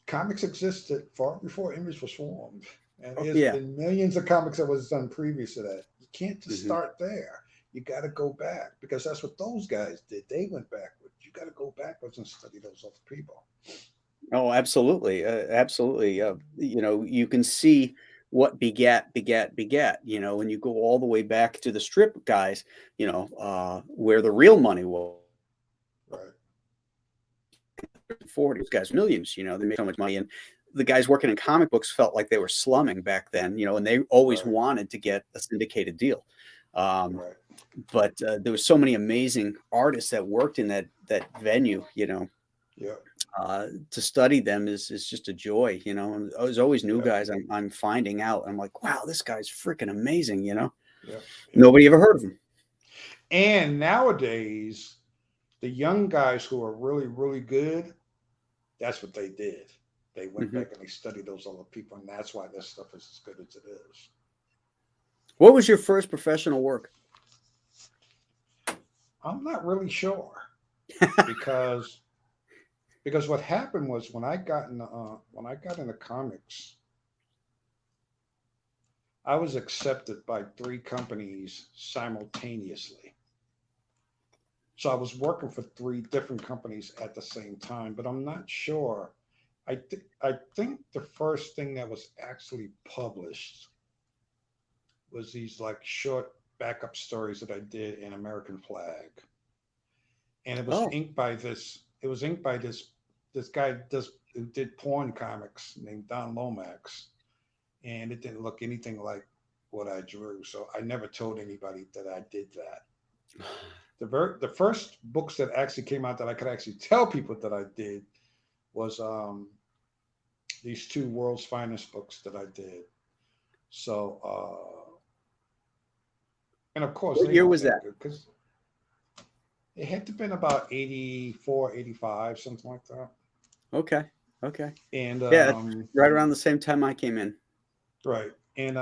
Comics existed far before Image was formed, and Oh, there's yeah. been millions of comics that was done previous to that. You can't just Hmm. start there. You got to go back because that's what those guys did. They went backwards. You got to go backwards and study those other people. Oh, absolutely, absolutely. You can see what begat. When you go all the way back to the strip guys, where the real money was. Right, 40s guys millions, they made so much money, and the guys working in comic books felt like they were slumming back then, and they always right, wanted to get a syndicated deal. um, right. but there was so many amazing artists that worked in that venue, Yeah, to study them is just a joy, and there's always new yeah, guys I'm finding out. I'm like, wow, this guy's freaking amazing, yeah, yeah. nobody ever heard of him. And nowadays, the young guys who are really, really good, that's what they did. They went Hmm. back and they studied those other people, and that's why this stuff is as good as it is. What was your first professional work? I'm not really sure because what happened was when I got into comics, I was accepted by three companies simultaneously. So I was working for three different companies at the same time, but I'm not sure. I think the first thing that was actually published was these like short backup stories that I did in American Flag, and it was Oh, inked by this. It was inked by this guy who did porn comics named Don Lomax, and it didn't look anything like what I drew. So I never told anybody that I did that. The first books that actually came out that I could actually tell people that I did was these two World's Finest books that I did. So and of course what they year know was they're that? good because it had to have been about 84, 85, something like that. Okay, okay. And Yeah, that's right around the same time I came in. right. And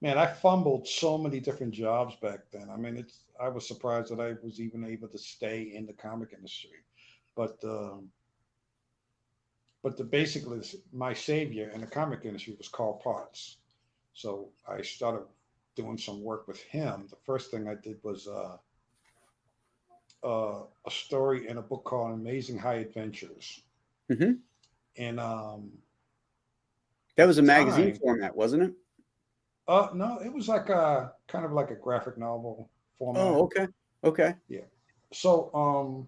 man, I fumbled so many different jobs back then. I mean, I was surprised that I was even able to stay in the comic industry. But basically my savior in the comic industry was Carl Potts. So I started doing some work with him. The first thing I did was a story in a book called Amazing High Adventures. Hmm. And That at was the a magazine time, format, wasn't it? no, it was like a kind of like a graphic novel Oh, format. okay, okay. Yeah. So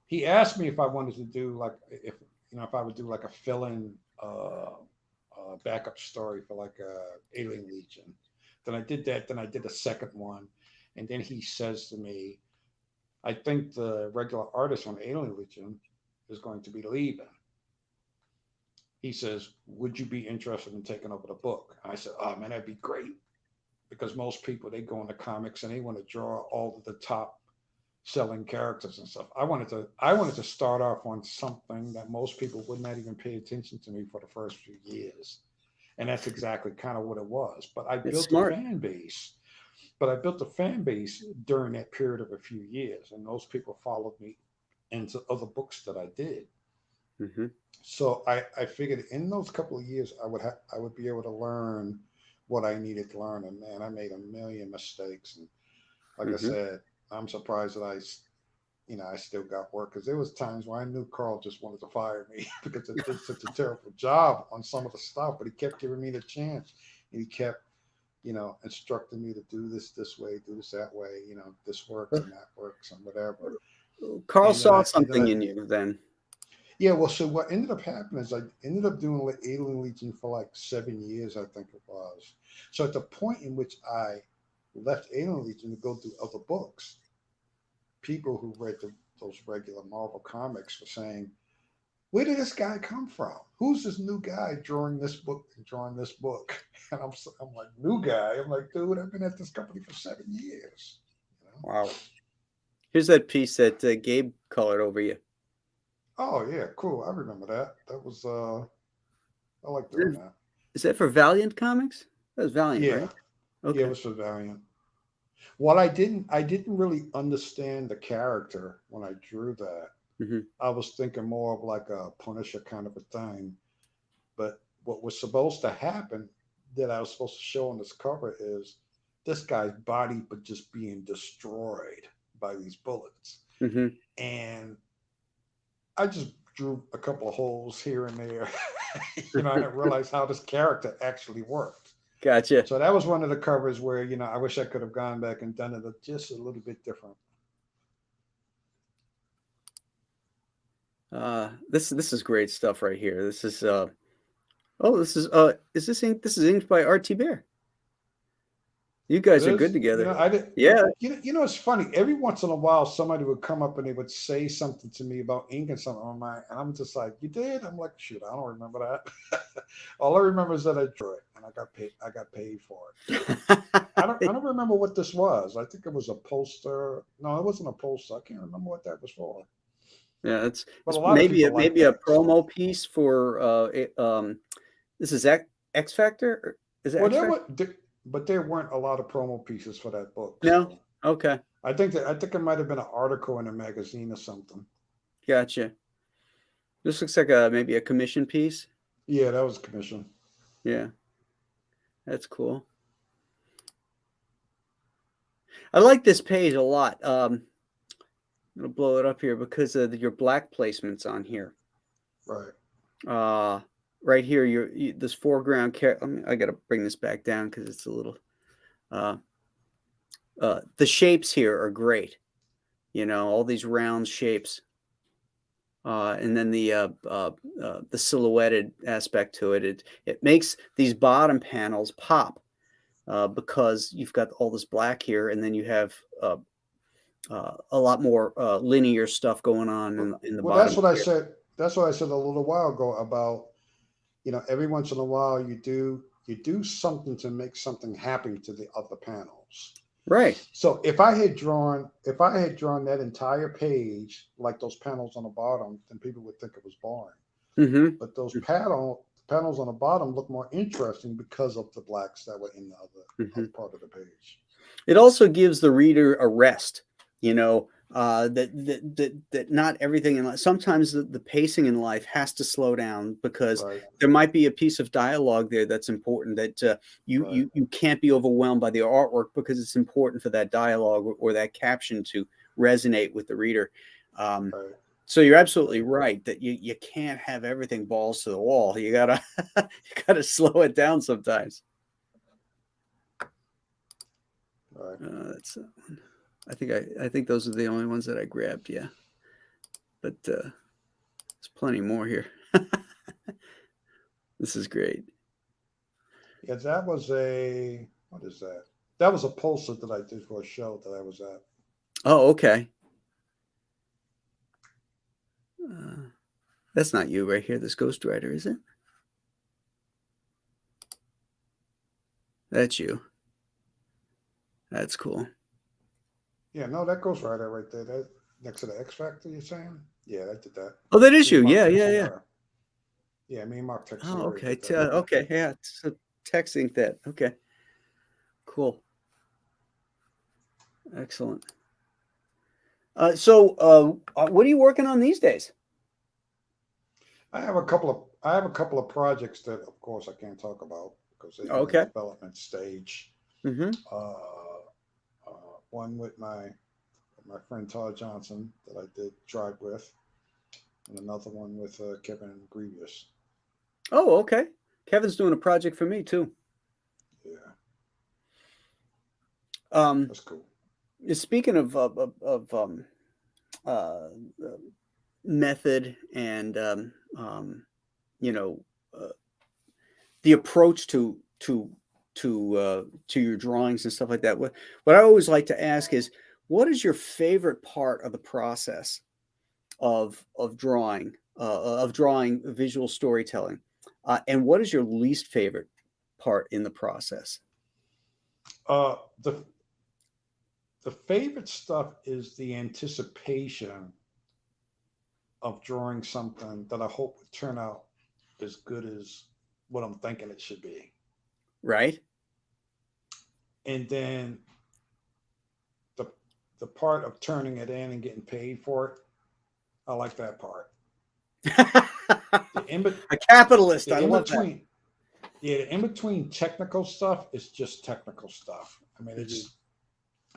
he asked me if I wanted to do like if I would do like a fill-in backup story for like Alien Legion. Then I did that. Then I did a second one, and then he says to me, "I think the regular artist on Alien Legion is going to be leaving." He says, "Would you be interested in taking over the book?" And I said, "Oh man, that'd be great." Because most people they go into comics and they want to draw all of the top selling characters and stuff. I wanted to start off on something that most people would not even pay attention to me for the first few years. And that's exactly kind of what it was. But I It's built a smart. fan base. But I built a fan base during that period of a few years, and those people followed me into other books that I did. Mm-hmm. So I figured in those couple of years I would be able to learn what I needed to learn. And man, I made a million mistakes. And like I Mm-hmm. said, I'm surprised that I still got work, because there was times where I knew Carl just wanted to fire me because I did such a terrible job on some of the stuff, but he kept giving me the chance, and he kept, instructing me to do this way, do this that way, this works and that works and whatever. Carl And then saw and then I something in you then. yeah, well, so what ended up happening is I ended up doing Alien Legion for like 7 years, I think it was. So at the point in which I left Alien Legion to go do other books, people who read those regular Marvel comics were saying, "Where did this guy come from? Who's this new guy drawing this book and drawing this book?" And I'm like, "New guy?" I'm like, "Dude, I've been at this company for 7 years." You know? Wow. Here's that piece that Gabe colored over you. Oh yeah, cool. I remember that. That was I like Is doing that, that. is that for Valiant Comics? That was Valiant, Yeah, right? yeah, it Okay. was for Valiant. Well, I didn't really understand the character when I drew that. Mm-hmm. I was thinking more of like a Punisher kind of a thing. But what was supposed to happen, that I was supposed to show on this cover, is this guy's body but just being destroyed by these bullets. Mm-hmm. And I just drew a couple of holes here and there. I didn't realize how this character actually worked. Gotcha. So that was one of the covers where, I wish I could have gone back and done it just a little bit different. This is great stuff right here. This is is this ink? This is inked by RT Bear. You It guys are good is. together. I did. Yeah. It's funny. Every once in a while, somebody would come up and they would say something to me about ink and something on mine, and I'm just like, "You did?" I'm like, "Shoot, I don't remember that." All I remember is that I drew it and I got paid. I got paid for it. I don't. I don't remember what this was. I think it was a poster. No, it wasn't a poster. I can't remember what that was for. Yeah, But a it's lot of people like maybe a that. So, promo piece for this is X Factor? Is it well, X Factor? but there weren't a lot of promo pieces for that book. No? So Okay. I think it might have been an article in a magazine or something. Gotcha. This looks like a maybe a commission piece. Yeah, that was commission. Yeah, that's cool. I like this page a lot. I'm gonna blow it up here because of your black placements on here. Right. Uh, right here, this foreground. I gotta bring this back down because it's a little. Uh, the shapes here are great. All these round shapes. And then the silhouetted aspect to it. It makes these bottom panels pop because you've got all this black here, and then you have a lot more linear stuff going on in the Well, bottom that's what I here. said. That's what I said a little while ago about, every once in a while you do something to make something happen to the other panels. Right. So if I had drawn that entire page like those panels on the bottom, then people would think it was boring. Mm-hmm. But those panels on the bottom look more interesting because of the blacks that were in the Mm-hmm. other part of the page. It also gives the reader a rest. That not everything in life. Sometimes the pacing in life has to slow down because Right. there might be a piece of dialogue there that's important that Right. you can't be overwhelmed by the artwork because it's important for that dialogue or that caption to resonate with the reader. Um, Right. so you're absolutely right that you can't have everything balls to the wall. You gotta you gotta slow it down sometimes. Right. That's I think those are the only ones that I grabbed. Yeah, but there's plenty more here. This is great. Yeah, that was what is that? That was a poster that I did for a show that I was at. Oh, okay. That's not you right here. This Ghost Rider, is it? That's you. That's cool. Yeah, no, that goes right there. That next to the X Factor, you're saying? Yeah, I did that. Oh, that is Me and you. Mark Yeah, yeah, yeah. Texonera. Yeah, me and Mark Oh, Texonera okay. did that. Okay. Yeah. So texting that. Okay. Cool. Excellent. What are you working on these days? I have a couple of projects that, of course, I can't talk about because they're in the Okay. development stage. Mm-hmm. Uh, One with my friend Todd Johnson that I did Tribe with, and another one with Kevin Grievous. Oh, okay. Kevin's doing a project for me too. Yeah, Um, that's cool. Speaking of uh, method and you know uh, the approach to your drawings and stuff like that. What I always like to ask is, what is your favorite part of the process of drawing visual storytelling, and what is your least favorite part in the process? Uh, the the favorite stuff is the anticipation of drawing something that I hope would turn out as good as what I'm thinking it should be. Right. And then the the part of turning it in and getting paid for it, I like that part. The in A capitalist. I the in love that. between, yeah, the in between technical stuff is just technical stuff. I mean, Hmm. it's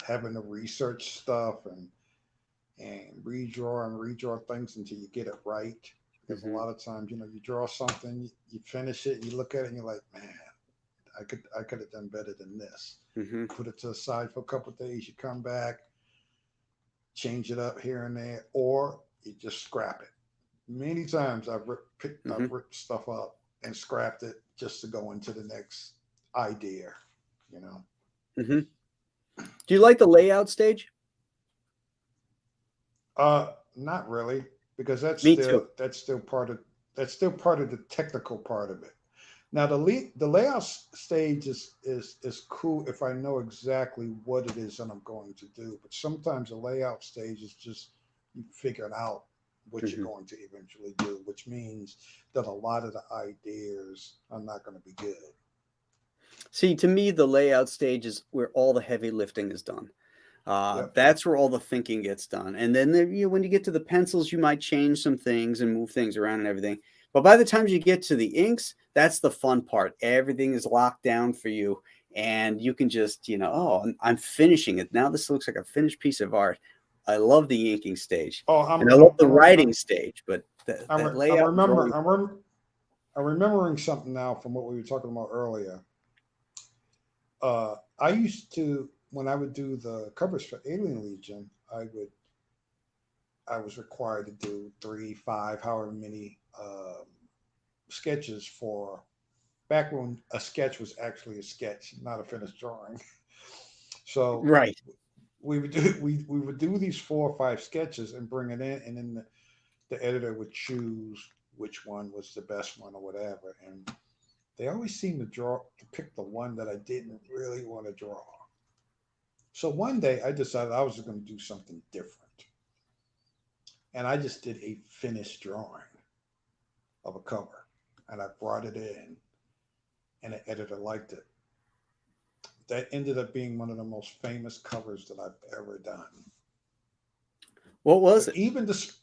having to research stuff and redraw things until you get it right. Because a Hmm. lot of times, you draw something, you finish it, you look at it, and you're like, man, I could have done better than this. Hmm. Put it to the side for a couple of days. You come back, change it up here and there, or you just scrap it. Many times Hmm. I've ripped stuff up and scrapped it just to go into the next idea. You know, Hmm. Do you like the layout stage? not really, because Me too. that's still part of the technical part of it. Now the layout stage is cool if I know exactly what it is that I'm going to do. But sometimes the layout stage is just you figuring out what you're Hmm. going to eventually do, which means that a lot of the ideas are not going to be good. See, to me, the layout stage is where all the heavy lifting is done. Yep. That's where all the thinking gets done. And then when you get to the pencils, you might change some things and move things around and everything. But by the time you get to the inks, that's the fun part. Everything is locked down for you. And you can just, oh, I'm finishing it. Now this looks like a finished piece of art. I love the inking stage. Oh, And I love the writing stage, but that I'm layout and remember drawing. I'm remembering something now from what we were talking about earlier. I used to when I would do the covers for Alien Legion, I was required to do three, five, however many sketches for back when a sketch was actually a sketch, not a finished drawing. So Right. we would do these 4 or 5 sketches and bring it in, and then the editor would choose which one was the best one or whatever. And they always seemed to pick the one that I didn't really want to draw. So one day I decided I was going to do something different, and I just did a finished drawing of a cover, and I brought it in, and the editor liked it. That ended up being one of the most famous covers that I've ever done. What was But it? even this,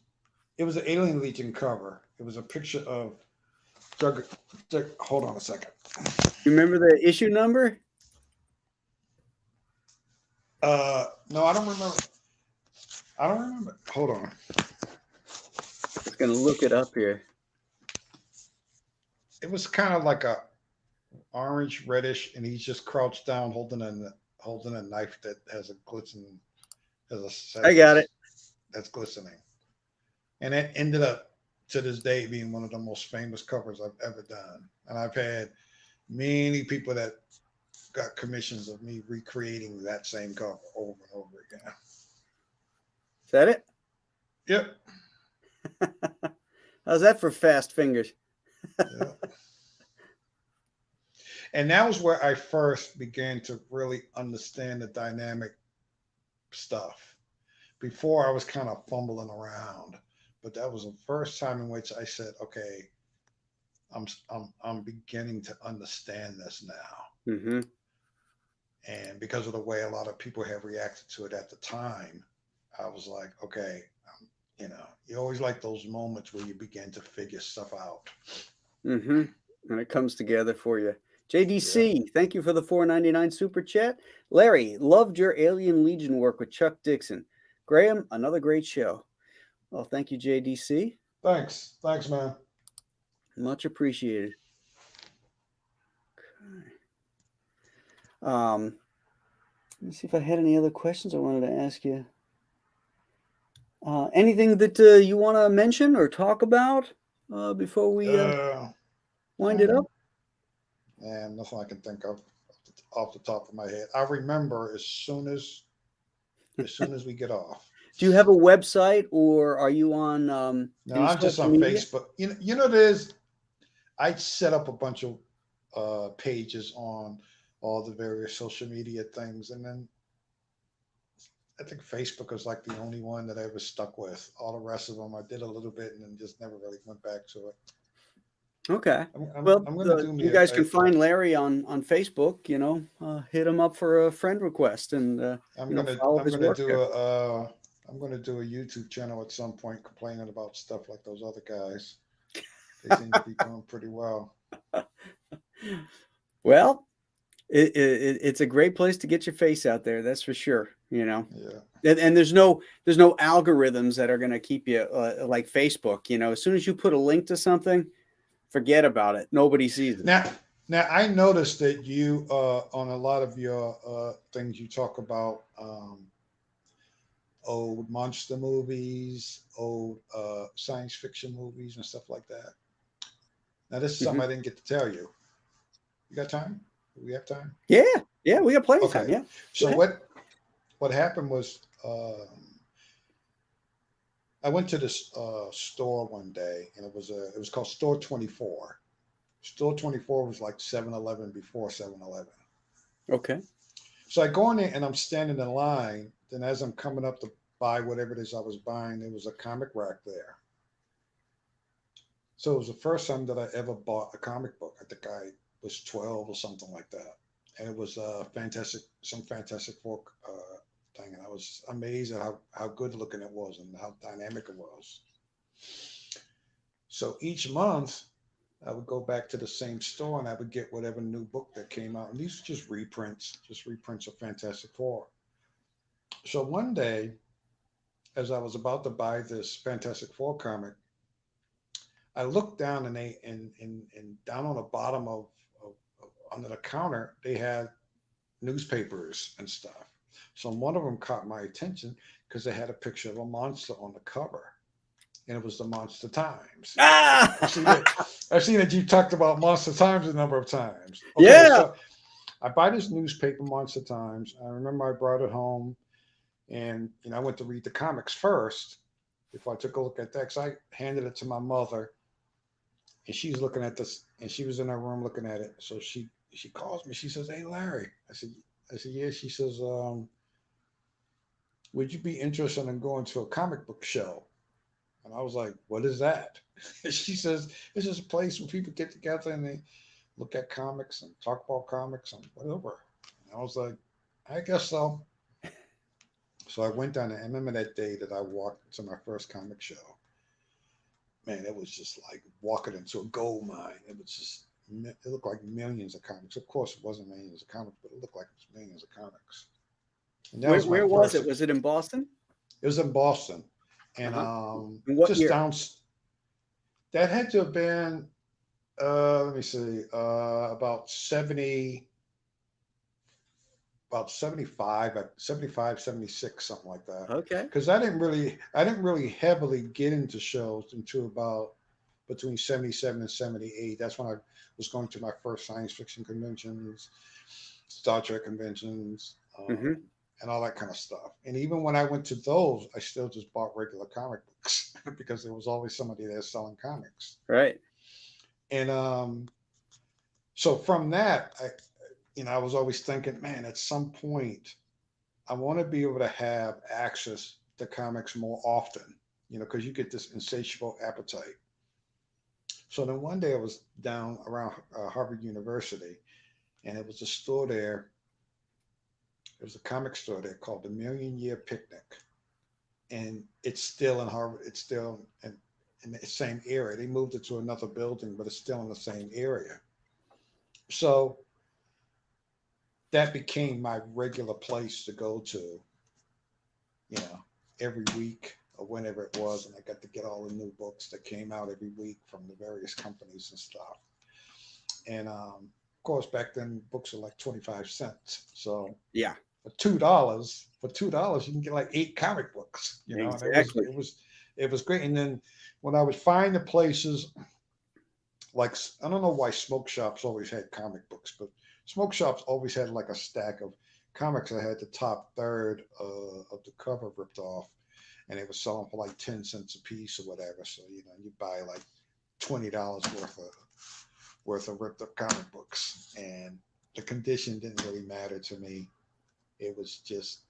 it was an Alien Legion cover. It was a picture of Doug. Hold on a second. You remember the issue number? No, I don't remember. I don't remember. Hold on. I was going to look it up here. It was kind of like a orange reddish, and he's just crouched down, holding a knife that has a glisten, I has got it. this that's glistening, and it ended up to this day being one of the most famous covers I've ever done. And I've had many people that got commissions of me recreating that same cover over and over again. Is that it? Yep. How's that for fast fingers? Yep. And that was where I first began to really understand the dynamic stuff. Before I was kind of fumbling around, but that was the first time in which I said, "Okay, I'm beginning to understand this now." Hmm. And because of the way a lot of people have reacted to it at the time, I was like, okay, you always like those moments where you begin to figure stuff out. Mm-hmm. And it comes together for you. Yeah. JDC, thank you for the 4.99 super chat. Larry, loved your Alien Legion work with Chuck Dixon. Graham, another great show. Well, thank you, JDC. Thanks. Thanks, man. Much appreciated. Let me see if I had any other questions I wanted to ask you. Anything that you want to mention or talk about before we Uh, wind it eh, up? and nothing I can think of off the top of my head. I remember as soon as we get off. Do you have a website or are you on No, any I'm just social on media? Facebook. You know, there's I set up a bunch of pages on all the various social media things, and then I think Facebook was like the only one that I ever stuck with. All the rest of them, I did a little bit, and then just never really went back to it. Okay. I'm, Well, I'm going to do me you guys can find Larry on Facebook. Hit him up for a friend request and follow I'm his gonna work do there. I'm gonna do a YouTube channel at some point complaining about stuff like those other guys. They seem to be doing pretty well. Well, it's a great place to get your face out there. That's for sure. Yeah. And there's no algorithms that are going to keep you like Facebook. As soon as you put a link to something, forget about it. Nobody sees it. Now, I noticed that you on a lot of your things you talk about old monster movies, old science fiction movies, and stuff like that. Now, this is something Hmm. I didn't get to tell you. You got time? Do we have time? Yeah, yeah, we got plenty of time. Okay. Yeah, go So ahead. what happened was I went to this store one day, and it was called Store 24. Store 24 was like 7-Eleven before 7-Eleven. Okay. So I go in there and I'm standing in line. Then as I'm coming up to buy whatever it is I was buying, there was a comic rack there. So it was the first time that I ever bought a comic book. I think I was 12 or something like that. And it was some Fantastic Four thing. And I was amazed at how good looking it was and how dynamic it was. So each month, I would go back to the same store and I would get whatever new book that came out. And these are just reprints of Fantastic Four. So one day, as I was about to buy this Fantastic Four comic, I looked down and down on the bottom of under the counter, they had newspapers and stuff. So one of them caught my attention because they had a picture of a monster on the cover, and it was the Monster Times. I've seen Ah, it. I've seen that you talked about Monster Times a number of times. Okay, yeah. so I buy this newspaper, Monster Times. I remember I brought it home, and I went to read the comics first before I took a look at that. Because I handed it to my mother, and she's looking at this, and she was in her room looking at it. So she calls me. She says, "Hey, Larry." I said, "Yeah." She says, "Would you be interested in going to a comic book show?" And I was like, "What is that?" She says, "This is a place where people get together and they look at comics and talk about comics and whatever." And I was like, "I guess so." So I went down, and I remember that day that I walked to my first comic show. Man, it was just like walking into a gold mine. It looked like millions of comics. Of course, it wasn't millions of comics, but it looked like it was millions of comics. And that Where was my where was first. it? Was it in Boston? It was in Boston, and Uh-huh. In what just year? down. That had to have been. Let me see. About 75, 75, 76, something like that. Okay. Because I didn't really heavily get into shows until about between 77 and 78. That's when I was going to my first science fiction conventions, Star Trek conventions, Hmm. and all that kind of stuff. And even when I went to those, I still just bought regular comic books because there was always somebody there selling comics. Right. And so from that, I was always thinking, man, at some point, I want to be able to have access to comics more often, because you get this insatiable appetite. So then one day I was down around Harvard University, and it was a store there, There's a comic store there called the Million Year Picnic, and it's still in Harvard. It's still in the same area. They moved it to another building, but it's still in the same area. So that became my regular place to go to, you know, every week or whenever it was, and I got to get all the new books that came out every week from the various companies and stuff. And of course, back then books were like 25 cents. So Yeah, for $2, you can get like 8 comic books, you know, and exactly. it was great. And then when I would find the places like, I don't know why smoke shops always had comic books, but smoke shops always had like a stack of comics that had the top third of the cover ripped off, and they were selling for like 10 cents a piece or whatever. So you know, you buy like $20 worth of ripped up comic books, and the condition didn't really matter to me. It was just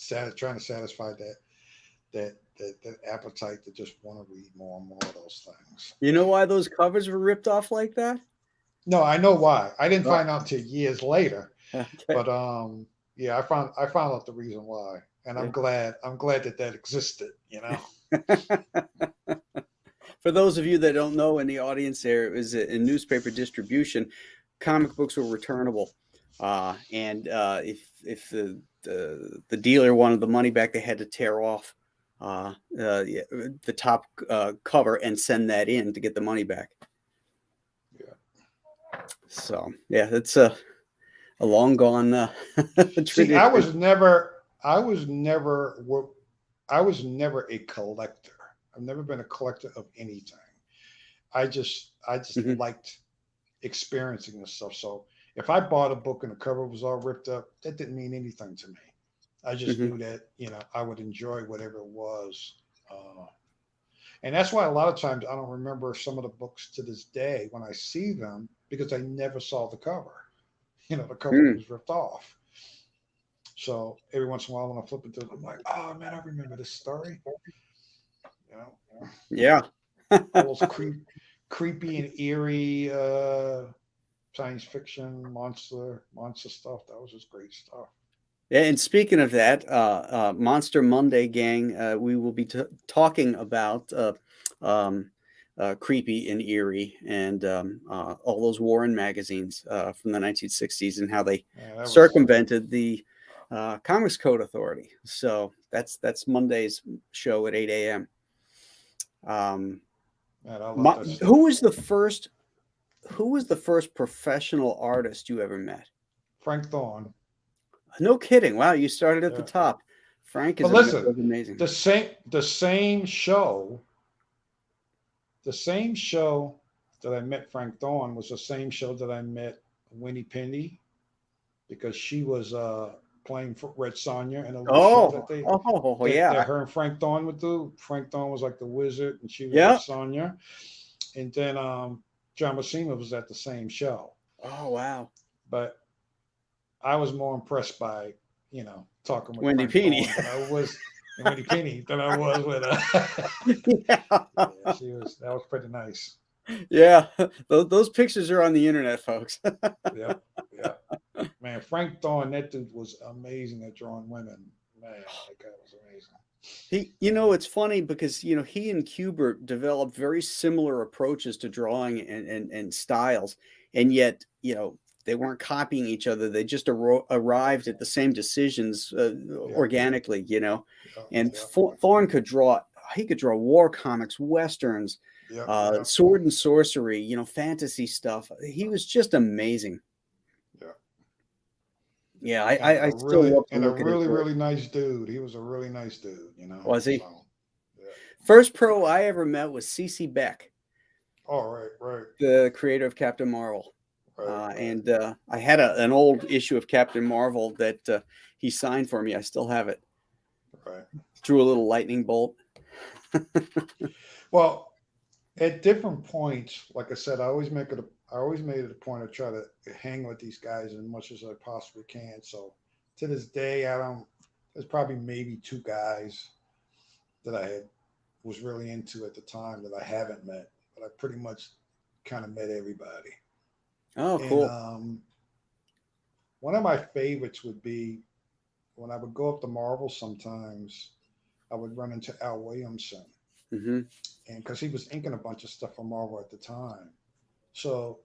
trying to satisfy that appetite to just want to read more and more of those things. You know why those covers were ripped off like that? No, I know why. I didn't Oh, find out till years later, okay. but yeah, I found out the reason why, and Yeah. I'm glad that existed. You know. For those of you that don't know in the audience, there it was in newspaper distribution. Comic books were returnable, and if the dealer wanted the money back, they had to tear off yeah, the top cover and send that in to get the money back. Yeah. So yeah, it's a long gone See, tradition. I was never a collector. I've never been a collector of anything. I just Mhm. liked experiencing this stuff. So if I bought a book and the cover was all ripped up, that didn't mean anything to me. I just Mhm. knew that, you know, I would enjoy whatever it was. And that's why a lot of times I don't remember some of the books to this day when I see them, because I never saw the cover. You know, the cover Mm. was ripped off. So every once in a while when I flip it through, I'm like, oh man, I remember this story. You know, Yeah. all those creepy and eerie science fiction monster stuff. That was just great stuff. And speaking of that, Monster Monday, gang, we will be talking about um, creepy and eerie and all those Warren magazines from the 1960s and how they Yeah, that was circumvented the Comics Code Authority. So that's Monday's show at 8 a.m. Um, man, I love that stuff. who was the first? Who was the first professional artist you ever met? Frank Thorne. No kidding. Wow, you started at the Yeah. top. Frank But is listen, was amazing. the same show that I met Frank Thorne was the same show that I met Winnie Penny, because she was playing for Red Sonja in a little show Oh, that they oh that, yeah, that her and Frank Thorne would do. Frank Thorne was like the wizard, and she was Red yeah. Sonja. And then John Buscema was at the same show, Oh wow, but I was more impressed by, you know, talking with Wendy Frank Pini. Thorne than I was and Winnie Penny than I was with Yeah, yeah, that was pretty nice. yeah. Those pictures are on the internet, folks. Yep, yep. Man, Frank Thorne, that dude was amazing at drawing women. Man, that guy was amazing. It's funny because he and Kubert developed very similar approaches to drawing and styles, and yet they weren't copying each other. They just arrived at the same decisions Yep, organically. yep, And yep, Thorne could draw. He could draw war comics, westerns, yep, yep, sword and sorcery. Fantasy stuff. He was just amazing. yep. Yeah, And I a still really love to and a look at his really work. really nice dude. He was a really nice dude, you know. Was he? So, yeah. First pro I ever met was C.C. Beck, All right, right, the creator of Captain Marvel. right, right, And I had an old issue of Captain Marvel that he signed for me. I still have it. right. Threw a little lightning bolt. Well, at different points, like I said, I always made it a point to try to hang with these guys as much as I possibly can. So to this day, I don't. There's probably maybe two guys that was really into at the time that I haven't met, but I pretty much kind of met everybody. Oh, And cool. One of my favorites would be when I would go up to Marvel sometimes, I would run into Al Williamson, Hmm. and because he was inking a bunch of stuff for Marvel at the time. So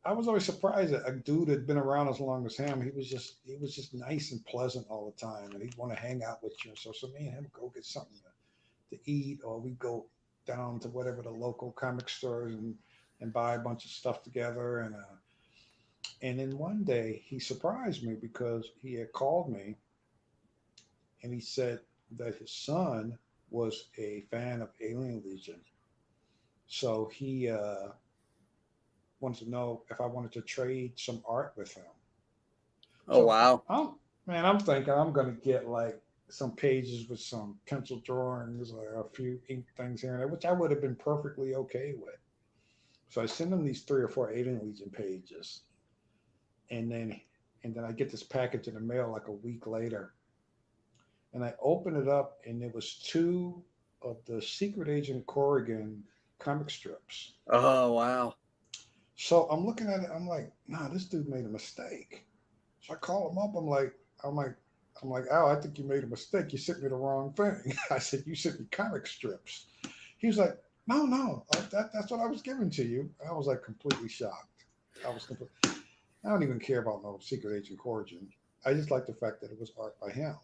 I was always surprised that a dude had been around as long as him. He was just nice and pleasant all the time, and he'd want to hang out with you. So me and him go get something to eat, or we go down to whatever the local comic stores and buy a bunch of stuff together. And then one day he surprised me because he had called me and he said that his son was a fan of Alien Legion. So he wanted to know if I wanted to trade some art with him. Oh, So wow. I'm thinking I'm gonna get like some pages with some pencil drawings or a few ink things here and there, which I would have been perfectly okay with. So I send him these 3 or 4 Alien Legion pages, and then I get this package in the mail like a week later, and I open it up, and it was 2 of the Secret Agent Corrigan comic strips. Oh, wow. So I'm looking at it, I'm like, nah, this dude made a mistake. So I call him up. I'm like, I'm like, Al, I think you made a mistake. You sent me the wrong thing. I said, you sent me comic strips. He was like, no, no, that's what I was giving to you. I was like completely shocked. I was completely. I don't even care about no Secret Agent Origin. I just like the fact that it was art by him.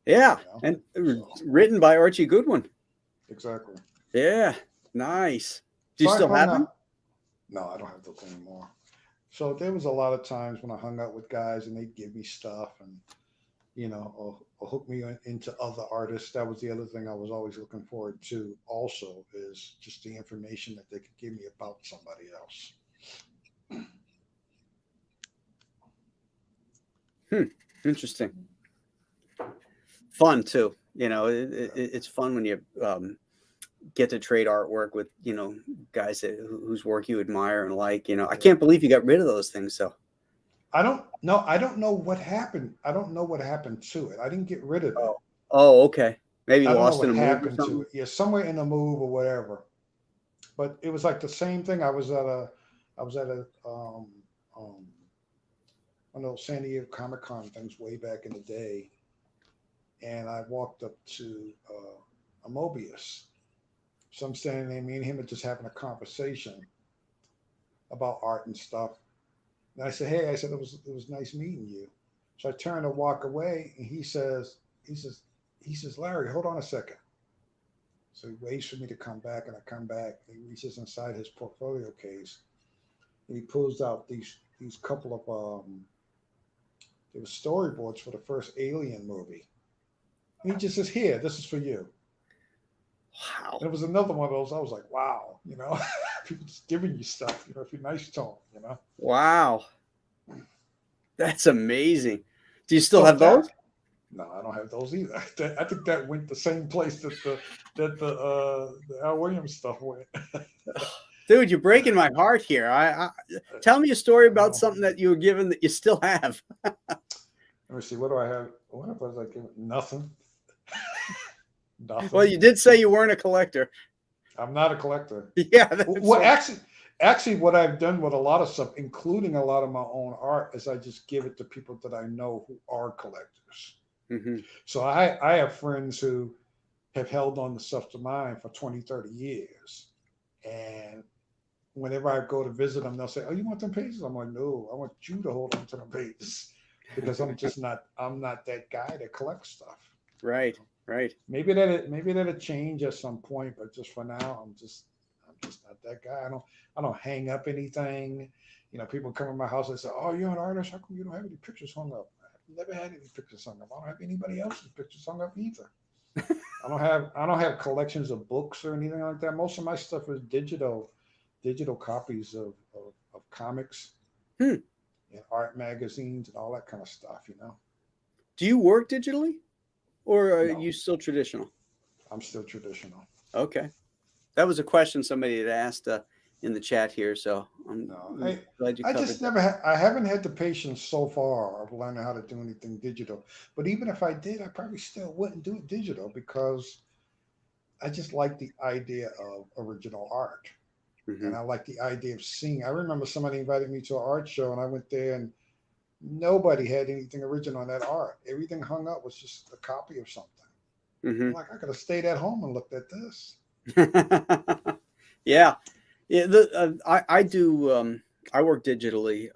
Yeah, You know. and So written by Archie Goodwin. exactly. Yeah, nice. Do you So I still hung have them? out. No, I don't have those anymore. So there was a lot of times when I hung out with guys and they'd give me stuff and or hook me into other artists. That was the other thing I was always looking forward to. Also, is just the information that they could give me about somebody else. Hmm, interesting. Fun too. Yeah. It's fun when you get to trade artwork with guys whose work you admire and like. I Yeah. can't believe you got rid of those things. So, I don't know. I don't know what happened. I don't know what happened to it. I didn't get rid of it. oh, oh, okay. Maybe I don't know lost what in a move or happened to something. it. Yeah, somewhere in the move or whatever. But it was like the same thing. I was at a one of those San Diego Comic Con things way back in the day, and I walked up to a Mobius. So I'm standing there, me and him are just having a conversation about art and stuff. And I said, "Hey," I said, "it was nice meeting you." So I turn to walk away, and he says, "Larry, hold on a second." So he waits for me to come back, and I come back. And he reaches inside his portfolio case, and he pulls out these couple of it was storyboards for the first Alien movie. And he just says, "Here, this is for you." Wow. And it was another one of those. I was like, "Wow, people just giving you stuff, if you're nice to them." Wow. That's amazing. Do you still So have those? no, I don't have those either. I think that went the same place that the Al Williams stuff went. Dude, you're breaking my heart here. Tell me a story I about know. something that you were given that you still have. Let me see. What do I have? What was I giving? Nothing. Well, Nothing. you did say you weren't a collector. I'm not a collector. Yeah, that's Well, so. actually, what I've done with a lot of stuff, including a lot of my own art, is I just give it to people that I know who are collectors. Mhm. So I have friends who have held on to stuff to mine for 20, 30 years. And whenever I go to visit them, they'll say, "Oh, you want them pages?" I'm like, "No, I want you to hold on to them pages because I'm not that guy that collects stuff." You Right, know? right. Maybe that'll change at some point, but just for now, I'm just not that guy. I don't hang up anything. People come in my house and say, "Oh, you're an artist. How come you don't have any pictures hung up?" I've never had any pictures hung up. I don't have anybody else's pictures hung up either. I don't have collections of books or anything like that. Most of my stuff is digital copies of comics Hmm. and art magazines and all that kind of stuff. Do you work digitally or are No, you still traditional? I'm still traditional. Okay. That was a question somebody had asked in the chat here, so No, I'm I glad you I covered just that. I haven't had the patience so far of learning how to do anything digital. But even if I did, I probably still wouldn't do it digital because I just like the idea of original art. And Hmm. I like the idea of seeing. I remember somebody invited me to an art show, and I went there, and Nobody had anything original on that art. Everything hung up was just a copy of something. I'm Hmm. like, I could have stayed at home and looked at this. Yeah. Yeah. I do. I work digitally,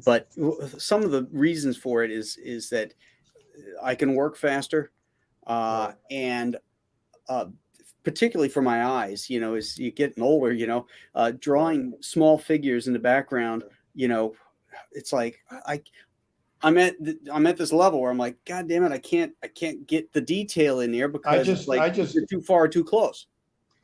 but some of the reasons for it is that I can work faster, Right. and uh, particularly for my eyes, as you're getting older, Right. drawing small figures in the background, you know, it's like I'm at this level where I'm like, God damn it, I can't get the detail in there I because it's just like I just you're too far, too close.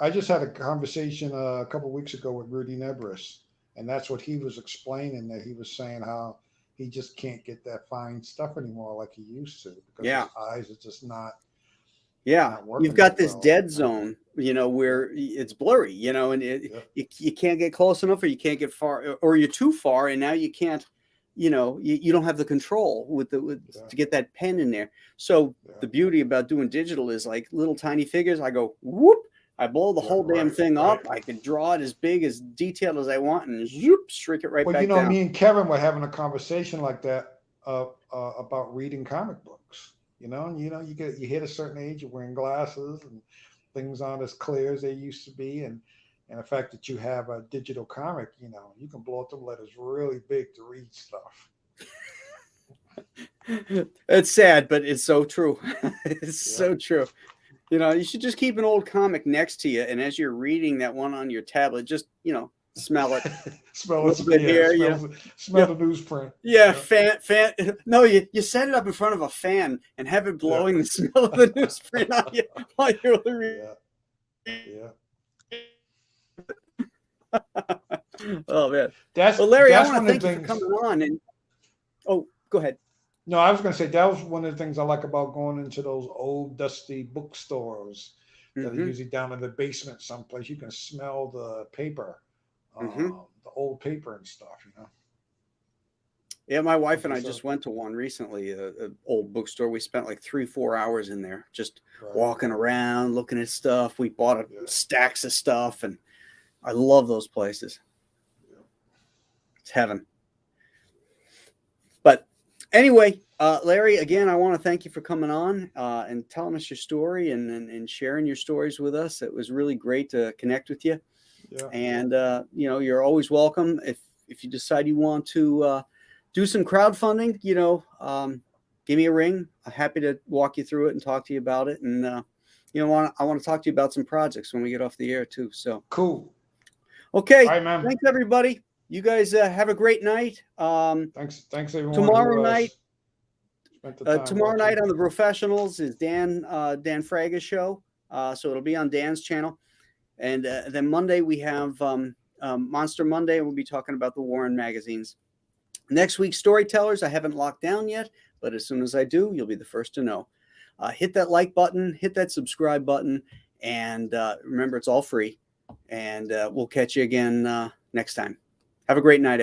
I just had a conversation a couple of weeks ago with Rudy Nebris, and that's what he was explaining. That he was saying how he just can't get that fine stuff anymore like he used to because his Yeah. eyes are just Yeah, not you've working got that this well right dead now. zone, Yeah, where it's blurry, and yeah, you can't get close enough, or you can't get far, or you're too far, and now you can't, you don't have the control yeah, to get that pen in there. So yeah, the beauty about doing digital is like little tiny figures. I go whoop, I blow the yeah. whole damn Right, thing right. up. I can draw it as big, as detailed as I want, and zoop, shrink it right Well, back down. me and Kevin were having a conversation like that about reading comic books. You hit a certain age, you're wearing glasses, and things aren't as clear as they used to be, and the fact that you have a digital comic, you can blow up the letters really big to read stuff. It's sad, but it's so true. It's Yeah. so true. You should just keep an old comic next to you, and as you're reading that one on your tablet, just smell it a Smell it. little bit Yeah. here. Smell Yeah, the newsprint. yeah. Yeah. Fan. No, you set it up in front of a fan and have it Yeah. blowing the smell of the newsprint on you while you're reading. Yeah. Yeah. Oh man. That's Well, Larry, I that's want to one of thank the you for coming things. on. And oh, go ahead. No, I was going to say that was one of the things I like about going into those old dusty bookstores that are Hmm. usually down in the basement someplace. You can smell the paper, Hmm. the old paper and stuff. Yeah, my wife and I Someplace else. just went to one recently, a old bookstore. We spent like 3, 4 hours in there, just Right. walking around, looking at stuff. We bought Yeah. stacks of stuff, and I love those places. Yeah. It's heaven. But anyway, Larry, again, I want to thank you for coming on and telling us your story and sharing your stories with us. It was really great to connect with you. Yeah. And you're always welcome. If you decide you want to do some crowdfunding, give me a ring. I'm happy to walk you through it and talk to you about it. And I want to talk to you about some projects when we get off the air too. So Cool. All okay, right, man. thanks everybody. You guys have a great night. Thanks everyone Tomorrow who night, spent the time watching. on the Professionals is Dan Fraga's show. So it'll be on Dan's channel. And then Monday we have Monster Monday, and we'll be talking about the Warren magazines. Next week, Storytellers, I haven't locked down yet, but as soon as I do, you'll be the first to know. Hit that like button, hit that subscribe button, and remember, it's all free. And we'll catch you again next time. Have a great night, everybody.